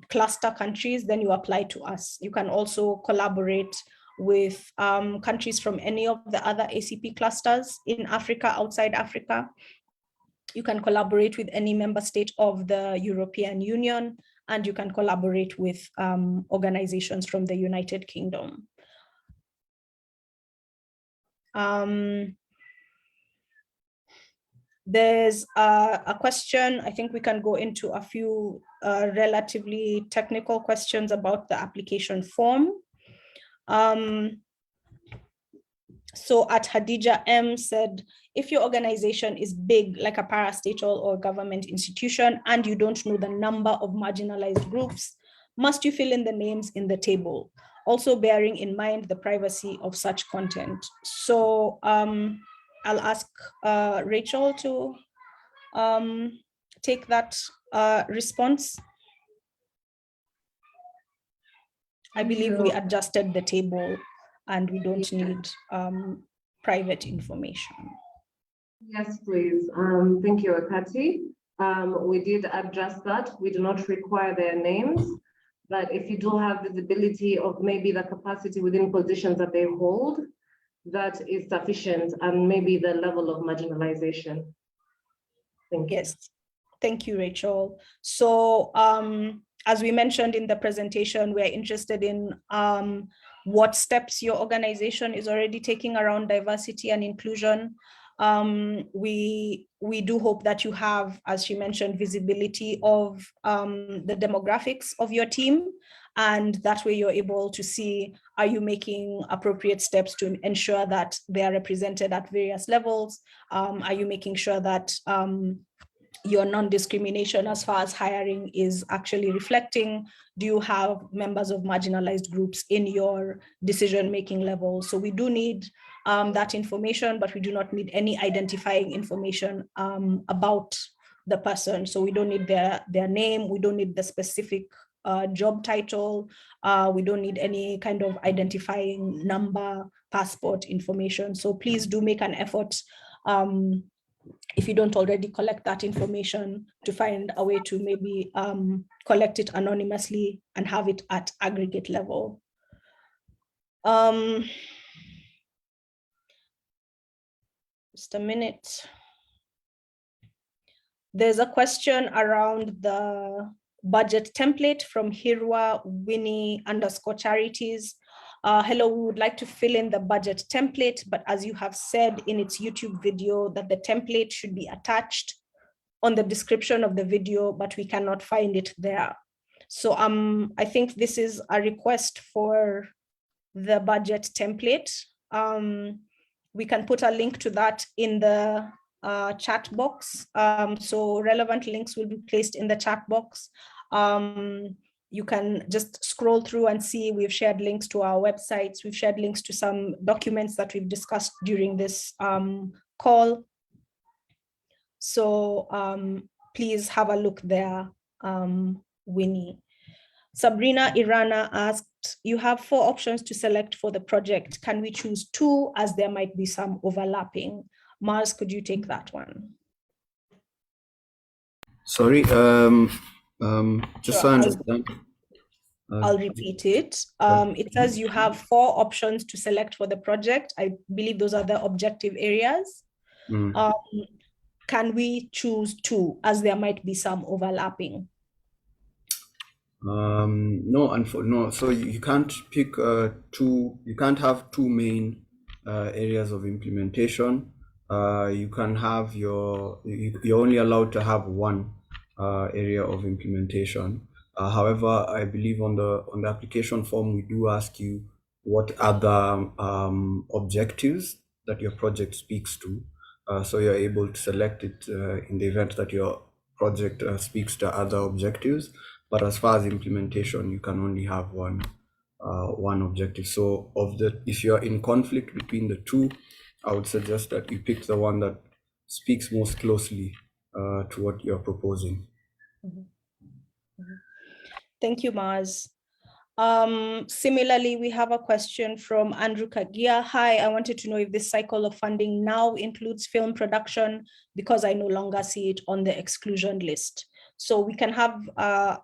cluster countries, then you apply to us. You can also collaborate with countries from any of the other ACP clusters in Africa, outside Africa. You can collaborate with any member state of the European Union, and you can collaborate with organizations from the United Kingdom. There's a question, I think we can go into a few relatively technical questions about the application form. So at Hadija M said, if your organization is big, like a parastatal or government institution, and you don't know the number of marginalized groups, must you fill in the names in the table? Also bearing in mind the privacy of such content. So I'll ask Rachel to take that response. I believe we adjusted the table and we don't need private information. Yes, please. Thank you, Akati. We did adjust that. We do not require their names, but if you do have visibility of maybe the capacity within positions that they hold, that is sufficient, and maybe the level of marginalization. Thank you. Yes, thank you, Rachel. So as we mentioned in the presentation, we're interested in what steps your organization is already taking around diversity and inclusion. We do hope that you have, as she mentioned, visibility of the demographics of your team, and that way you're able to see, are you making appropriate steps to ensure that they are represented at various levels? Are you making sure that your non-discrimination as far as hiring is actually reflecting? Do you have members of marginalized groups in your decision-making level? So we do need that information, but we do not need any identifying information about the person. So we don't need their name, we don't need the specific job title. We don't need any kind of identifying number, passport information. So please do make an effort, if you don't already collect that information, to find a way to maybe collect it anonymously and have it at aggregate level. Just a minute. There's a question around the budget template from Hirwa Winnie _charities. Hello, we would like to fill in the budget template, but as you have said in its YouTube video that the template should be attached on the description of the video, but we cannot find it there. So I think this is a request for the budget template. We can put a link to that in the chat box. So relevant links will be placed in the chat box. You can just scroll through and see we've shared links to our websites. We've shared links to some documents that we've discussed during this call. So please have a look there, Winnie. Sabrina Irana asked, you have 4 options to select for the project. Can we choose 2 as there might be some overlapping? Mars, could you take that one? Sorry, just so I understand. I'll repeat it. It says you have 4 options to select for the project. I believe those are the objective areas. Can we choose 2 as there might be some overlapping? No. So you can't pick 2. You can't have 2 main areas of implementation. You can have you're only allowed to have 1 area of implementation. However, I believe on the application form we do ask you what other objectives that your project speaks to. So you're able to select it in the event that your project speaks to other objectives. But as far as implementation, you can only have one objective. So if you're in conflict between the 2, I would suggest that you pick the one that speaks most closely to what you're proposing. Thank you, Mars. Similarly, we have a question from Andrew Kagia. Hi, I wanted to know if this cycle of funding now includes film production because I no longer see it on the exclusion list. So we can have, our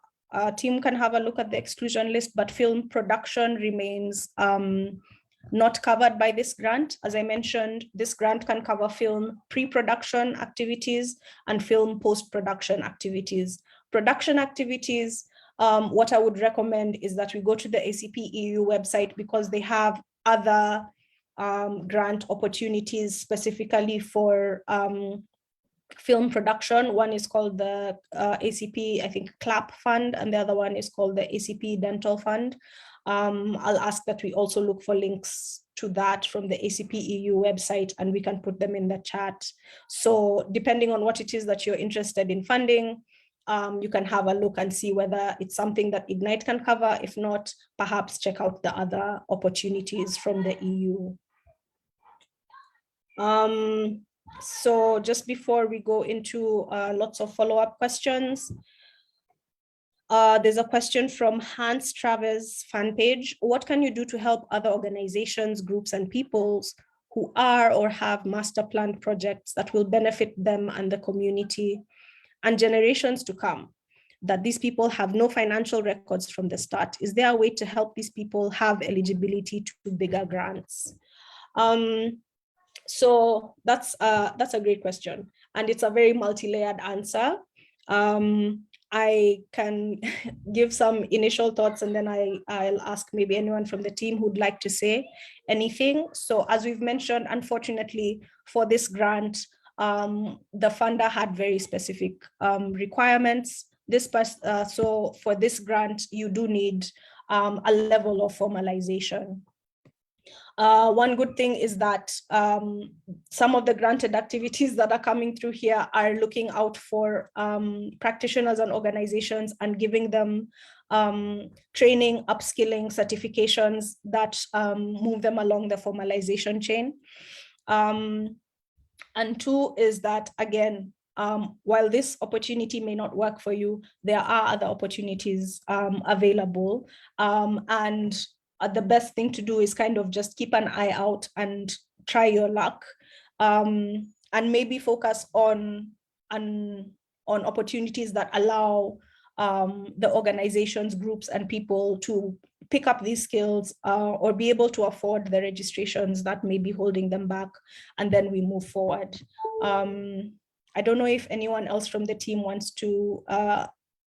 team can have a look at the exclusion list, but film production remains not covered by this grant. As I mentioned, this grant can cover film pre-production activities and film post-production activities. Production activities, what I would recommend is that we go to the ACP EU website because they have other grant opportunities specifically for film production. One is called the ACP, I think, CLAP Fund, and the other one is called the ACP Dental Fund. I'll ask that we also look for links to that from the ACP EU website, and we can put them in the chat. So depending on what it is that you're interested in funding, you can have a look and see whether it's something that Ignite can cover. If not, perhaps check out the other opportunities from the EU. So just before we go into lots of follow-up questions, there's a question from Hans Travis fan page. What can you do to help other organizations, groups, and peoples who are or have master planned projects that will benefit them and the community and generations to come, that these people have no financial records from the start? Is there a way to help these people have eligibility to bigger grants? So that's a great question, and it's a very multi-layered answer. I can give some initial thoughts, and then I'll ask maybe anyone from the team who'd like to say anything. So as we've mentioned, unfortunately for this grant, the funder had very specific requirements. So for this grant, you do need a level of formalization. One good thing is that some of the granted activities that are coming through here are looking out for practitioners and organizations and giving them training, upskilling, certifications that move them along the formalization chain. And 2 is that, again, while this opportunity may not work for you, there are other opportunities available. And the best thing to do is kind of just keep an eye out and try your luck, and maybe focus on opportunities that allow the organizations, groups, and people to pick up these skills or be able to afford the registrations that may be holding them back, and then we move forward. I don't know if anyone else from the team wants to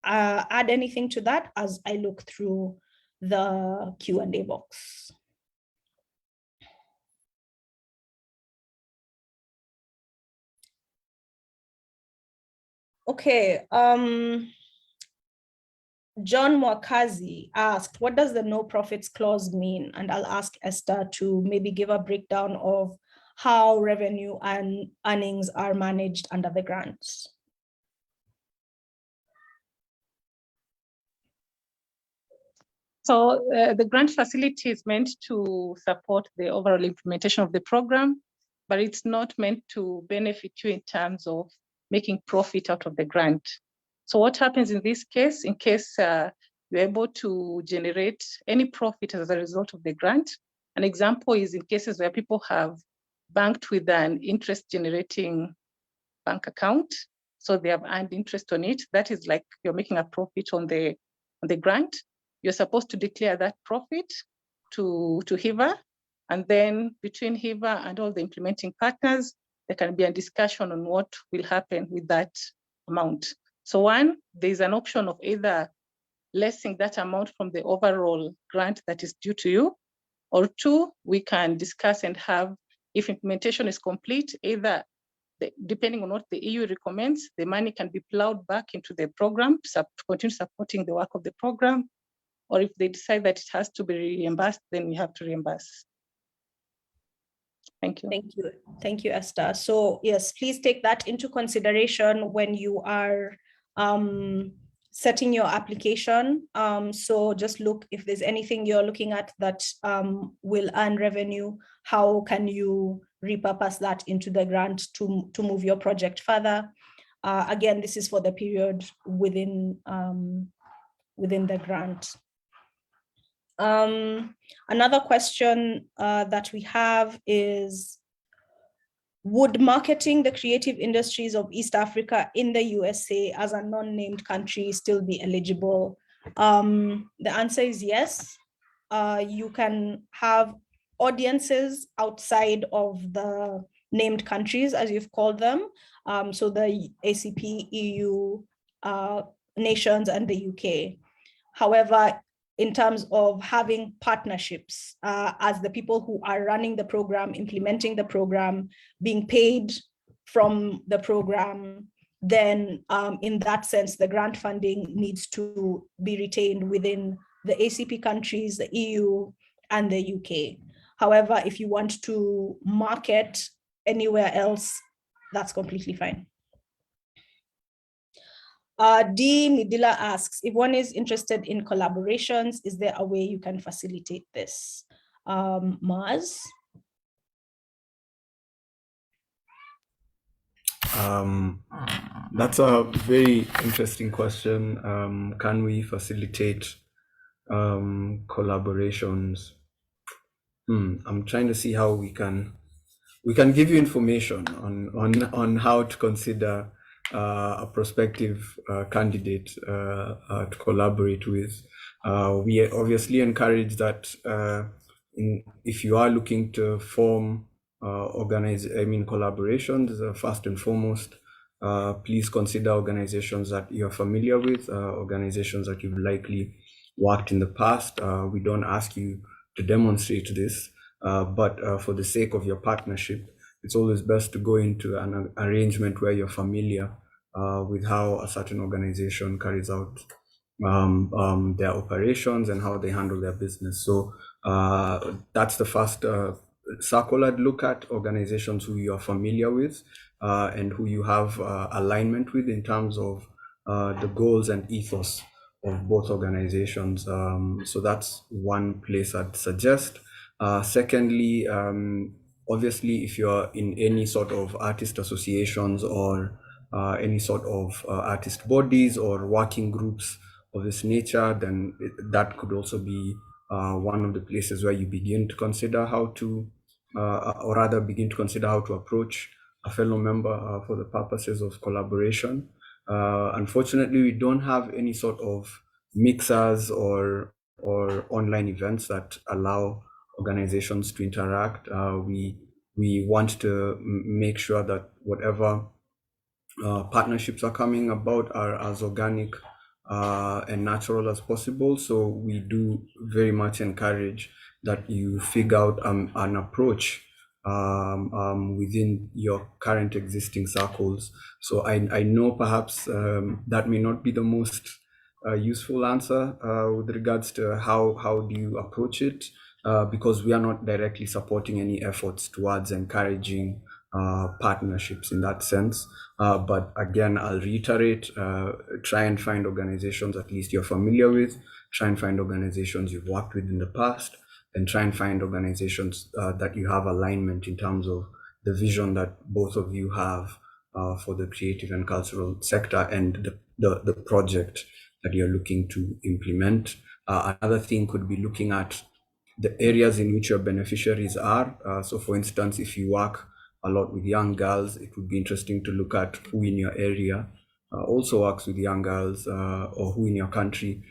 add anything to that as I look through the Q&A box. Okay, John Mwakazi asked, what does the no profits clause mean? And I'll ask Esther to maybe give a breakdown of how revenue and earnings are managed under the grants. So the grant facility is meant to support the overall implementation of the program, but it's not meant to benefit you in terms of making profit out of the grant. So what happens in this case, in case you're able to generate any profit as a result of the grant, an example is in cases where people have banked with an interest generating bank account, so they have earned interest on it. That is like you're making a profit on the grant. You're supposed to declare that profit to HIVA, and then between HIVA and all the implementing partners, there can be a discussion on what will happen with that amount. So one, there's an option of either lessing that amount from the overall grant that is due to you, or two, we can discuss and have, if implementation is complete, either depending on what the EU recommends, the money can be plowed back into the program to continue supporting the work of the program, or if they decide that it has to be reimbursed, then we have to reimburse. Thank you. Thank you. Thank you, Esther. So yes, please take that into consideration when you are setting your application. So just look, if there's anything you're looking at that will earn revenue, how can you repurpose that into the grant to move your project further? Again, this is for the period within the grant. Another question that we have is, would marketing the creative industries of East Africa in the USA as a non-named country still be eligible? The answer is yes. You can have audiences outside of the named countries, as you've called them. So the ACP, EU, nations, and the UK. However, in terms of having partnerships as the people who are running the program, implementing the program, being paid from the program, then in that sense, the grant funding needs to be retained within the ACP countries, the EU, and the UK. However, if you want to market anywhere else, that's completely fine. D. Midila asks, if one is interested in collaborations, is there a way you can facilitate this? Maz? That's a very interesting question. Can we facilitate collaborations? I'm trying to see how we can give you information on how to consider a prospective candidate to collaborate with. We obviously encourage that if you are looking to form collaborations, first and foremost, please consider organizations that you're familiar with, organizations that you've likely worked in the past. We don't ask you to demonstrate this, but for the sake of your partnership, it's always best to go into an arrangement where you're familiar with how a certain organization carries out their operations and how they handle their business. So that's the first circle I'd look at, organizations who you are familiar with and who you have alignment with in terms of the goals and ethos of both organizations. So that's one place I'd suggest. Secondly, obviously, if you're in any sort of artist associations or any sort of artist bodies or working groups of this nature, then that could also be one of the places where you begin to consider how to, or rather begin to consider how to approach a fellow member for the purposes of collaboration. Unfortunately, we don't have any sort of mixers or online events that allow organizations to interact. We want to make sure that whatever partnerships are coming about are as organic and natural as possible. So we do very much encourage that you figure out an approach within your current existing circles. So I know perhaps that may not be the most useful answer with regards to how do you approach it, because we are not directly supporting any efforts towards encouraging partnerships in that sense. But again, I'll reiterate, try and find organizations at least you're familiar with, try and find organizations you've worked with in the past, and try and find organizations that you have alignment in terms of the vision that both of you have for the creative and cultural sector and the project that you're looking to implement. Another thing could be looking at the areas in which your beneficiaries are. So for instance, if you work a lot with young girls, it would be interesting to look at who in your area also works with young girls, or who in your country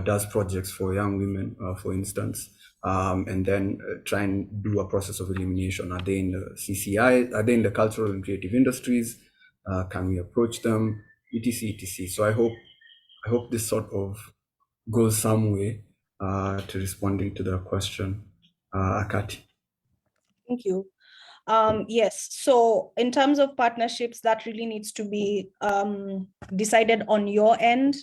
does projects for young women, for instance, and then try and do a process of elimination. Are they in the CCI? Are they in the cultural and creative industries? Can we approach them? etc. etc. So I hope this sort of goes some way to responding to the question, Akati. Thank you. Yes, so in terms of partnerships, that really needs to be decided on your end.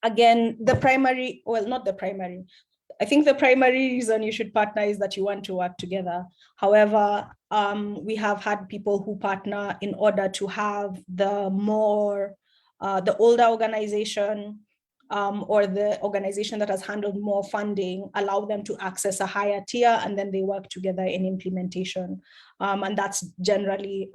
Again, the primary, well, not the primary. I think the primary reason you should partner is that you want to work together. However, we have had people who partner in order to have the older organization or the organization that has handled more funding, allow them to access a higher tier, and then they work together in implementation. And that's generally,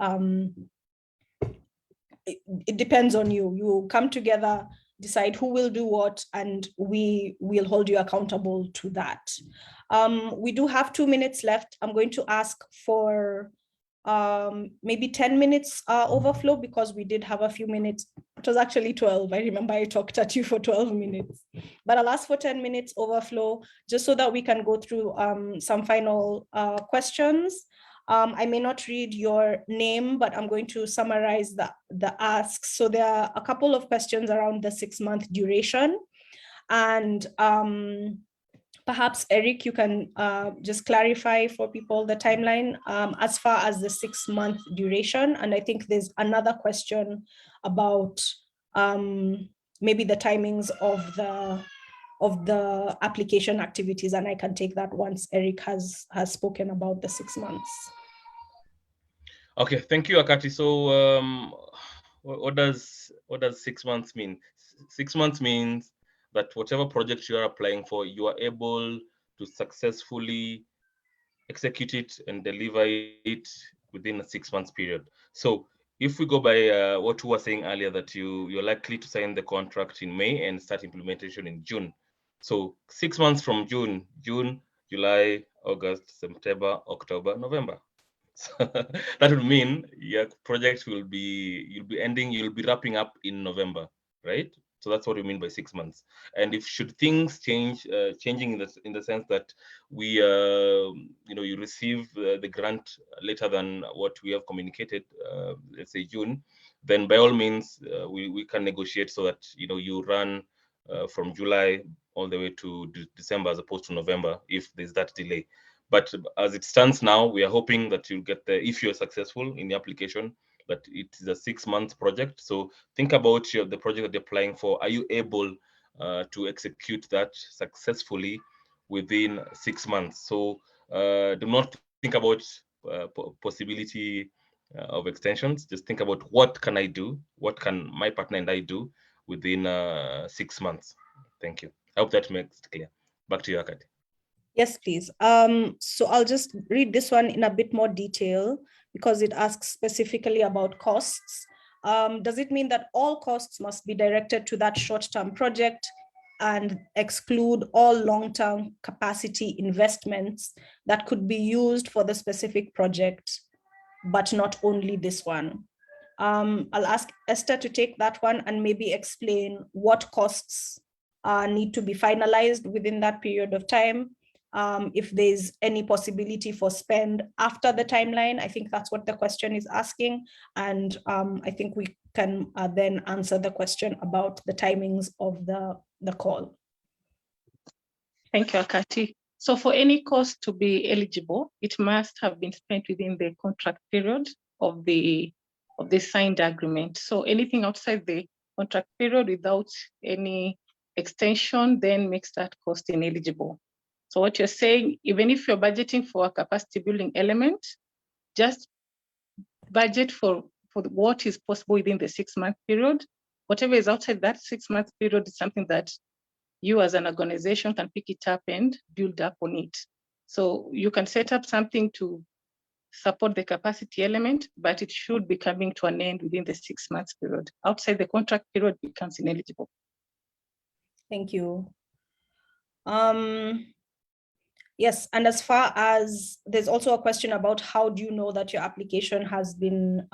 it depends on you. You come together, decide who will do what, and we will hold you accountable to that. We do have 2 minutes left. I'm going to ask for maybe 10 minutes overflow, because we did have a few minutes. It was actually 12. I remember I talked at you for 12 minutes, but I'll ask for 10 minutes overflow just so that we can go through some final questions. I may not read your name, but I'm going to summarize the asks. So there are a couple of questions around the 6-month duration. And perhaps Eric, you can just clarify for people the timeline as far as the 6-month duration. And I think there's another question about maybe the timings of the application activities, and I can take that once Eric has spoken about the 6 months. Okay, thank you, Akati. So what does 6 months mean? 6 months means that whatever project you are applying for, you are able to successfully execute it and deliver it within a 6 months period. So if we go by what we were saying earlier, that you're likely to sign the contract in May and start implementation in June. So 6 months from June, July, August, September, October, November. So that would mean your project you'll be wrapping up in November, right? So that's what we mean by 6 months. And if should things changing in the sense that we you receive the grant later than what we have communicated, let's say June, then by all means we can negotiate so that you run from July all the way to December as opposed to November if there's that delay. But as it stands now, we are hoping that you'll get there if you're successful in the application, that it is a 6-month project. So think about the project that you're applying for. Are you able to execute that successfully within 6 months? So do not think about possibility of extensions. Just think about what can I do? What can my partner and I do within 6 months? Thank you. I hope that makes it clear. Back to you, Akati. Yes, please. So I'll just read this one in a bit more detail. because it asks specifically about costs. Does it mean that all costs must be directed to that short-term project and exclude all long-term capacity investments that could be used for the specific project, but not only this one? I'll ask Esther to take that one and maybe explain what costs need to be finalized within that period of time. If there's any possibility for spend after the timeline, I think that's what the question is asking. And I think we can then answer the question about the timings of the call. Thank you, Akati. So for any cost to be eligible, it must have been spent within the contract period of the signed agreement. So anything outside the contract period without any extension then makes that cost ineligible. So what you're saying, even if you're budgeting for a capacity building element, just budget for what is possible within the 6-month period. Whatever is outside that 6-month period is something that you as an organization can pick it up and build up on it. So you can set up something to support the capacity element, but it should be coming to an end within the 6 months period. Outside the contract period becomes ineligible. Thank you. Yes, and as far as there's also a question about how do you know that your application has been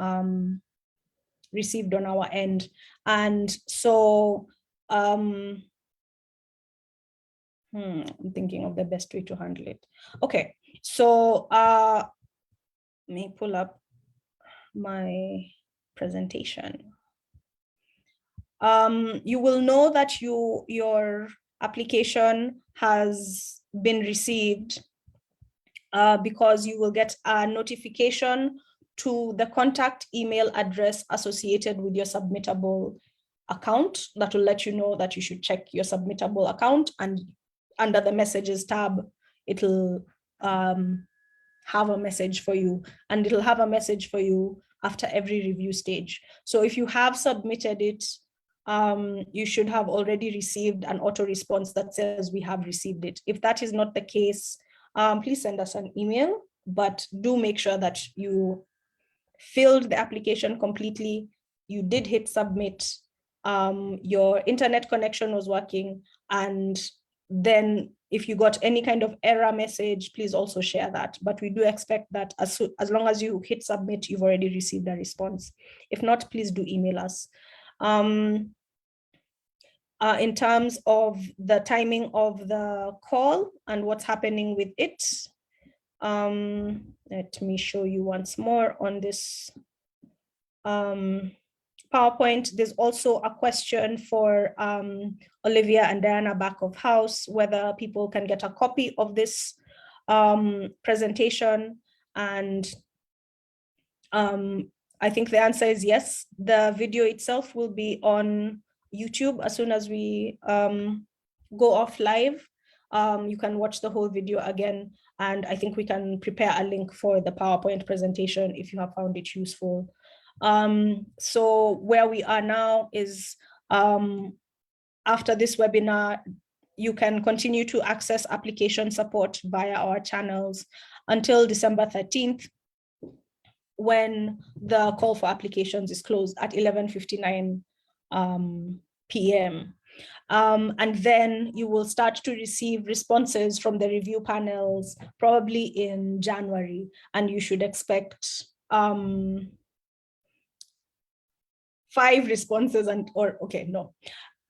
received on our end. And so I'm thinking of the best way to handle it. Okay, so let me pull up my presentation. You will know that your application has been received because you will get a notification to the contact email address associated with your submittable account that will let you know that you should check your submittable account, and under the messages tab, it'll have a message for you, and it'll have a message for you after every review stage. So if you have submitted it, you should have already received an auto response that says we have received it. If that is not the case, please send us an email, but do make sure that you filled the application completely, you did hit submit, your internet connection was working, and then if you got any kind of error message, please also share that. But we do expect that as long as you hit submit, you've already received a response. If not, please do email us. In terms of the timing of the call and what's happening with it, let me show you once more on this PowerPoint. There's also a question for Olivia and Diana back of house, whether people can get a copy of this presentation. And I think the answer is yes. The video itself will be on YouTube as soon as we go off live. You can watch the whole video again, and I think we can prepare a link for the PowerPoint presentation if you have found it useful. So where we are now is after this webinar, you can continue to access application support via our channels until December 13th, when the call for applications is closed at 11:59 p.m. And then you will start to receive responses from the review panels probably in January, and you should expect 5 responses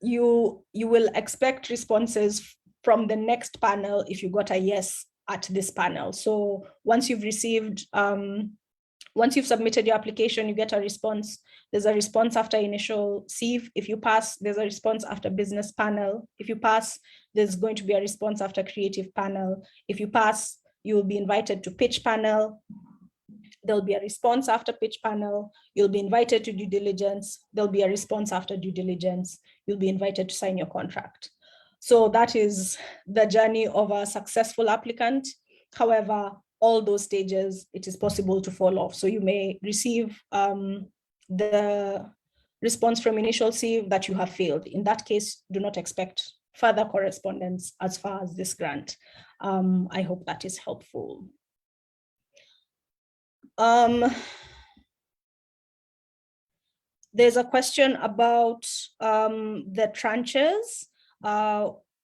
you will expect responses from the next panel if you got a yes at this panel. So once you've received once you've submitted your application, you get a response. There's a response after initial sieve. If you pass, there's a response after business panel. If you pass, there's going to be a response after creative panel. If you pass, you will be invited to pitch panel. There'll be a response after pitch panel. You'll be invited to due diligence. There'll be a response after due diligence. You'll be invited to sign your contract. So that is the journey of a successful applicant. However, all those stages, it is possible to fall off. So you may receive the response from initial sieve that you have failed. In that case, do not expect further correspondence as far as this grant. I hope that is helpful. There's a question about the tranches.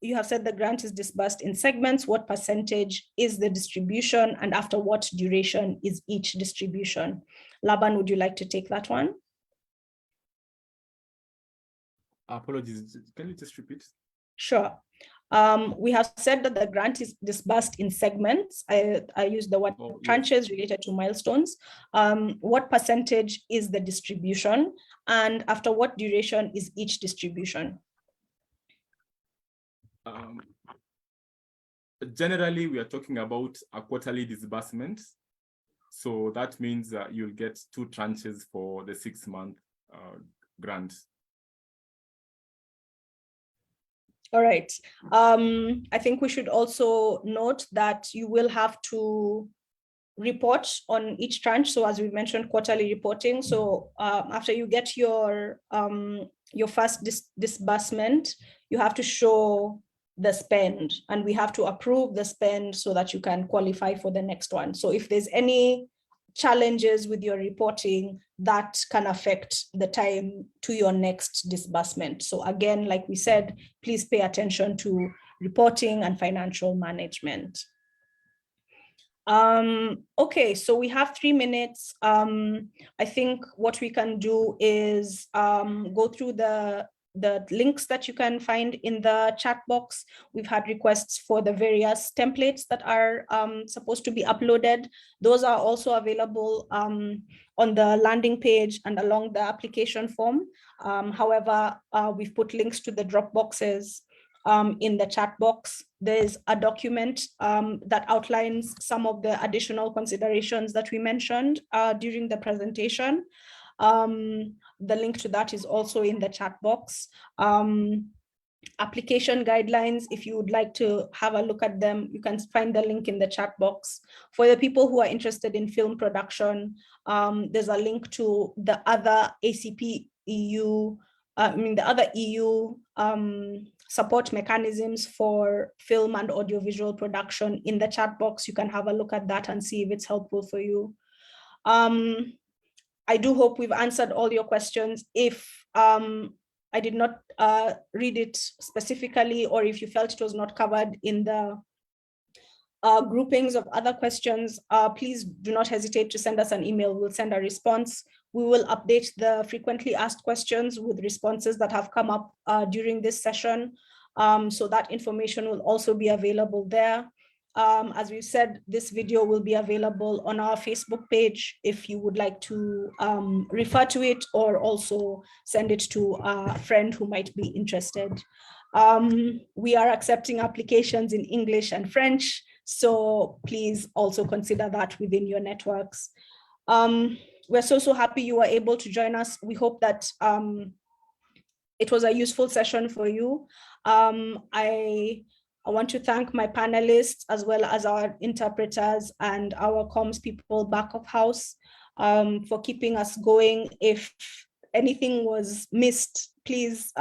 You have said the grant is disbursed in segments. What percentage is the distribution, and after what duration is each distribution? Laban, would you like to take that one? Apologies, can you just repeat? Sure. We have said that the grant is disbursed in segments. I use the word tranches related to milestones. What percentage is the distribution, and after what duration is each distribution? Generally, we are talking about a quarterly disbursement. So that means that you'll get 2 tranches for the 6-month grant. All right. I think we should also note that you will have to report on each tranche. So as we mentioned, quarterly reporting. So after you get your first disbursement, you have to show the spend, and we have to approve the spend so that you can qualify for the next one. So if there's any challenges with your reporting, that can affect the time to your next disbursement. So again, like we said, please pay attention to reporting and financial management. Okay, so we have 3 minutes. I think what we can do is go through the links that you can find in the chat box. We've had requests for the various templates that are supposed to be uploaded. Those are also available on the landing page and along the application form. However, we've put links to the drop boxes in the chat box. There's a document that outlines some of the additional considerations that we mentioned during the presentation. The link to that is also in the chat box. Application guidelines, if you would like to have a look at them, you can find the link in the chat box. For the people who are interested in film production, there's a link to the other ACP EU, the other EU support mechanisms for film and audiovisual production in the chat box. You can have a look at that and see if it's helpful for you. I do hope we've answered all your questions. If I did not read it specifically, or if you felt it was not covered in the groupings of other questions, please do not hesitate to send us an email. We'll send a response. We will update the frequently asked questions with responses that have come up during this session. So that information will also be available there. As we said, this video will be available on our Facebook page if you would like to refer to it, or also send it to a friend who might be interested. We are accepting applications in English and French, so please also consider that within your networks. We're so happy you were able to join us. We hope that it was a useful session for you. I want to thank my panelists, as well as our interpreters and our comms people back of house for keeping us going. If anything was missed, please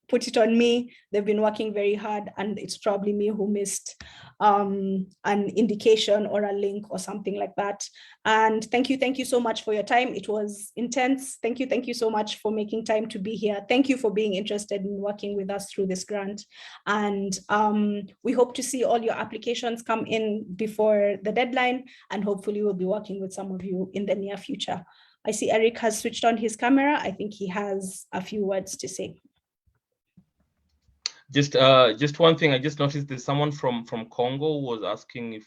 put it on me. They've been working very hard, and it's probably me who missed an indication or a link or something like that. And thank you so much for your time. It was intense. Thank you so much for making time to be here. Thank you for being interested in working with us through this grant. And we hope to see all your applications come in before the deadline, and hopefully we'll be working with some of you in the near future. I see Eric has switched on his camera. I think he has a few words to say. Just one thing, I just noticed there's someone from Congo was asking if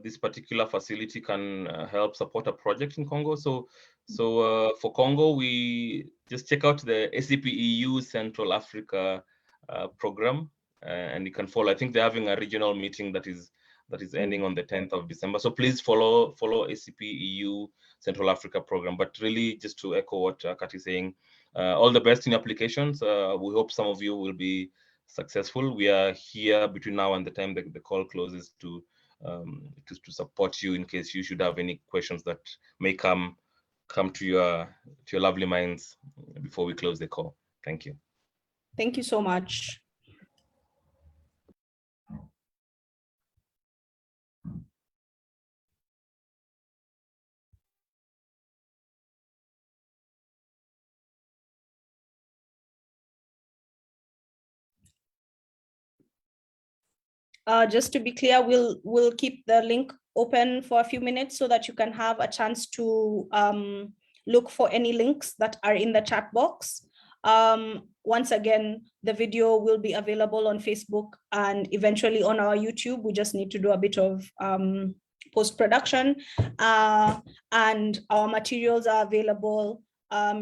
this particular facility can help support a project in Congo. So for Congo, we just check out the ACP EU Central Africa program, and you can follow. I think they're having a regional meeting that is ending on the 10th of December. So please follow ACP EU Central Africa program. But really, just to echo what Kat is saying, all the best in your applications. We hope some of you will be successful. We are here between now and the time the call closes to support you in case you should have any questions that may come to your lovely minds before we close the call. Thank you. Thank you so much. Just to be clear, we'll keep the link open for a few minutes so that you can have a chance to look for any links that are in the chat box. Once again, the video will be available on Facebook and eventually on our YouTube. We just need to do a bit of post-production, and our materials are available.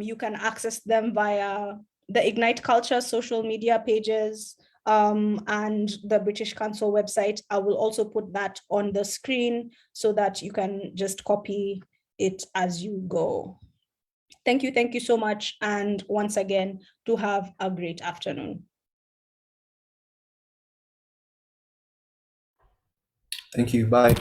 You can access them via the Ignite Culture social media pages, and the British Council website. I will also put that on the screen so that you can just copy it as you go. Thank you so much. And once again, do have a great afternoon. Thank you. Bye.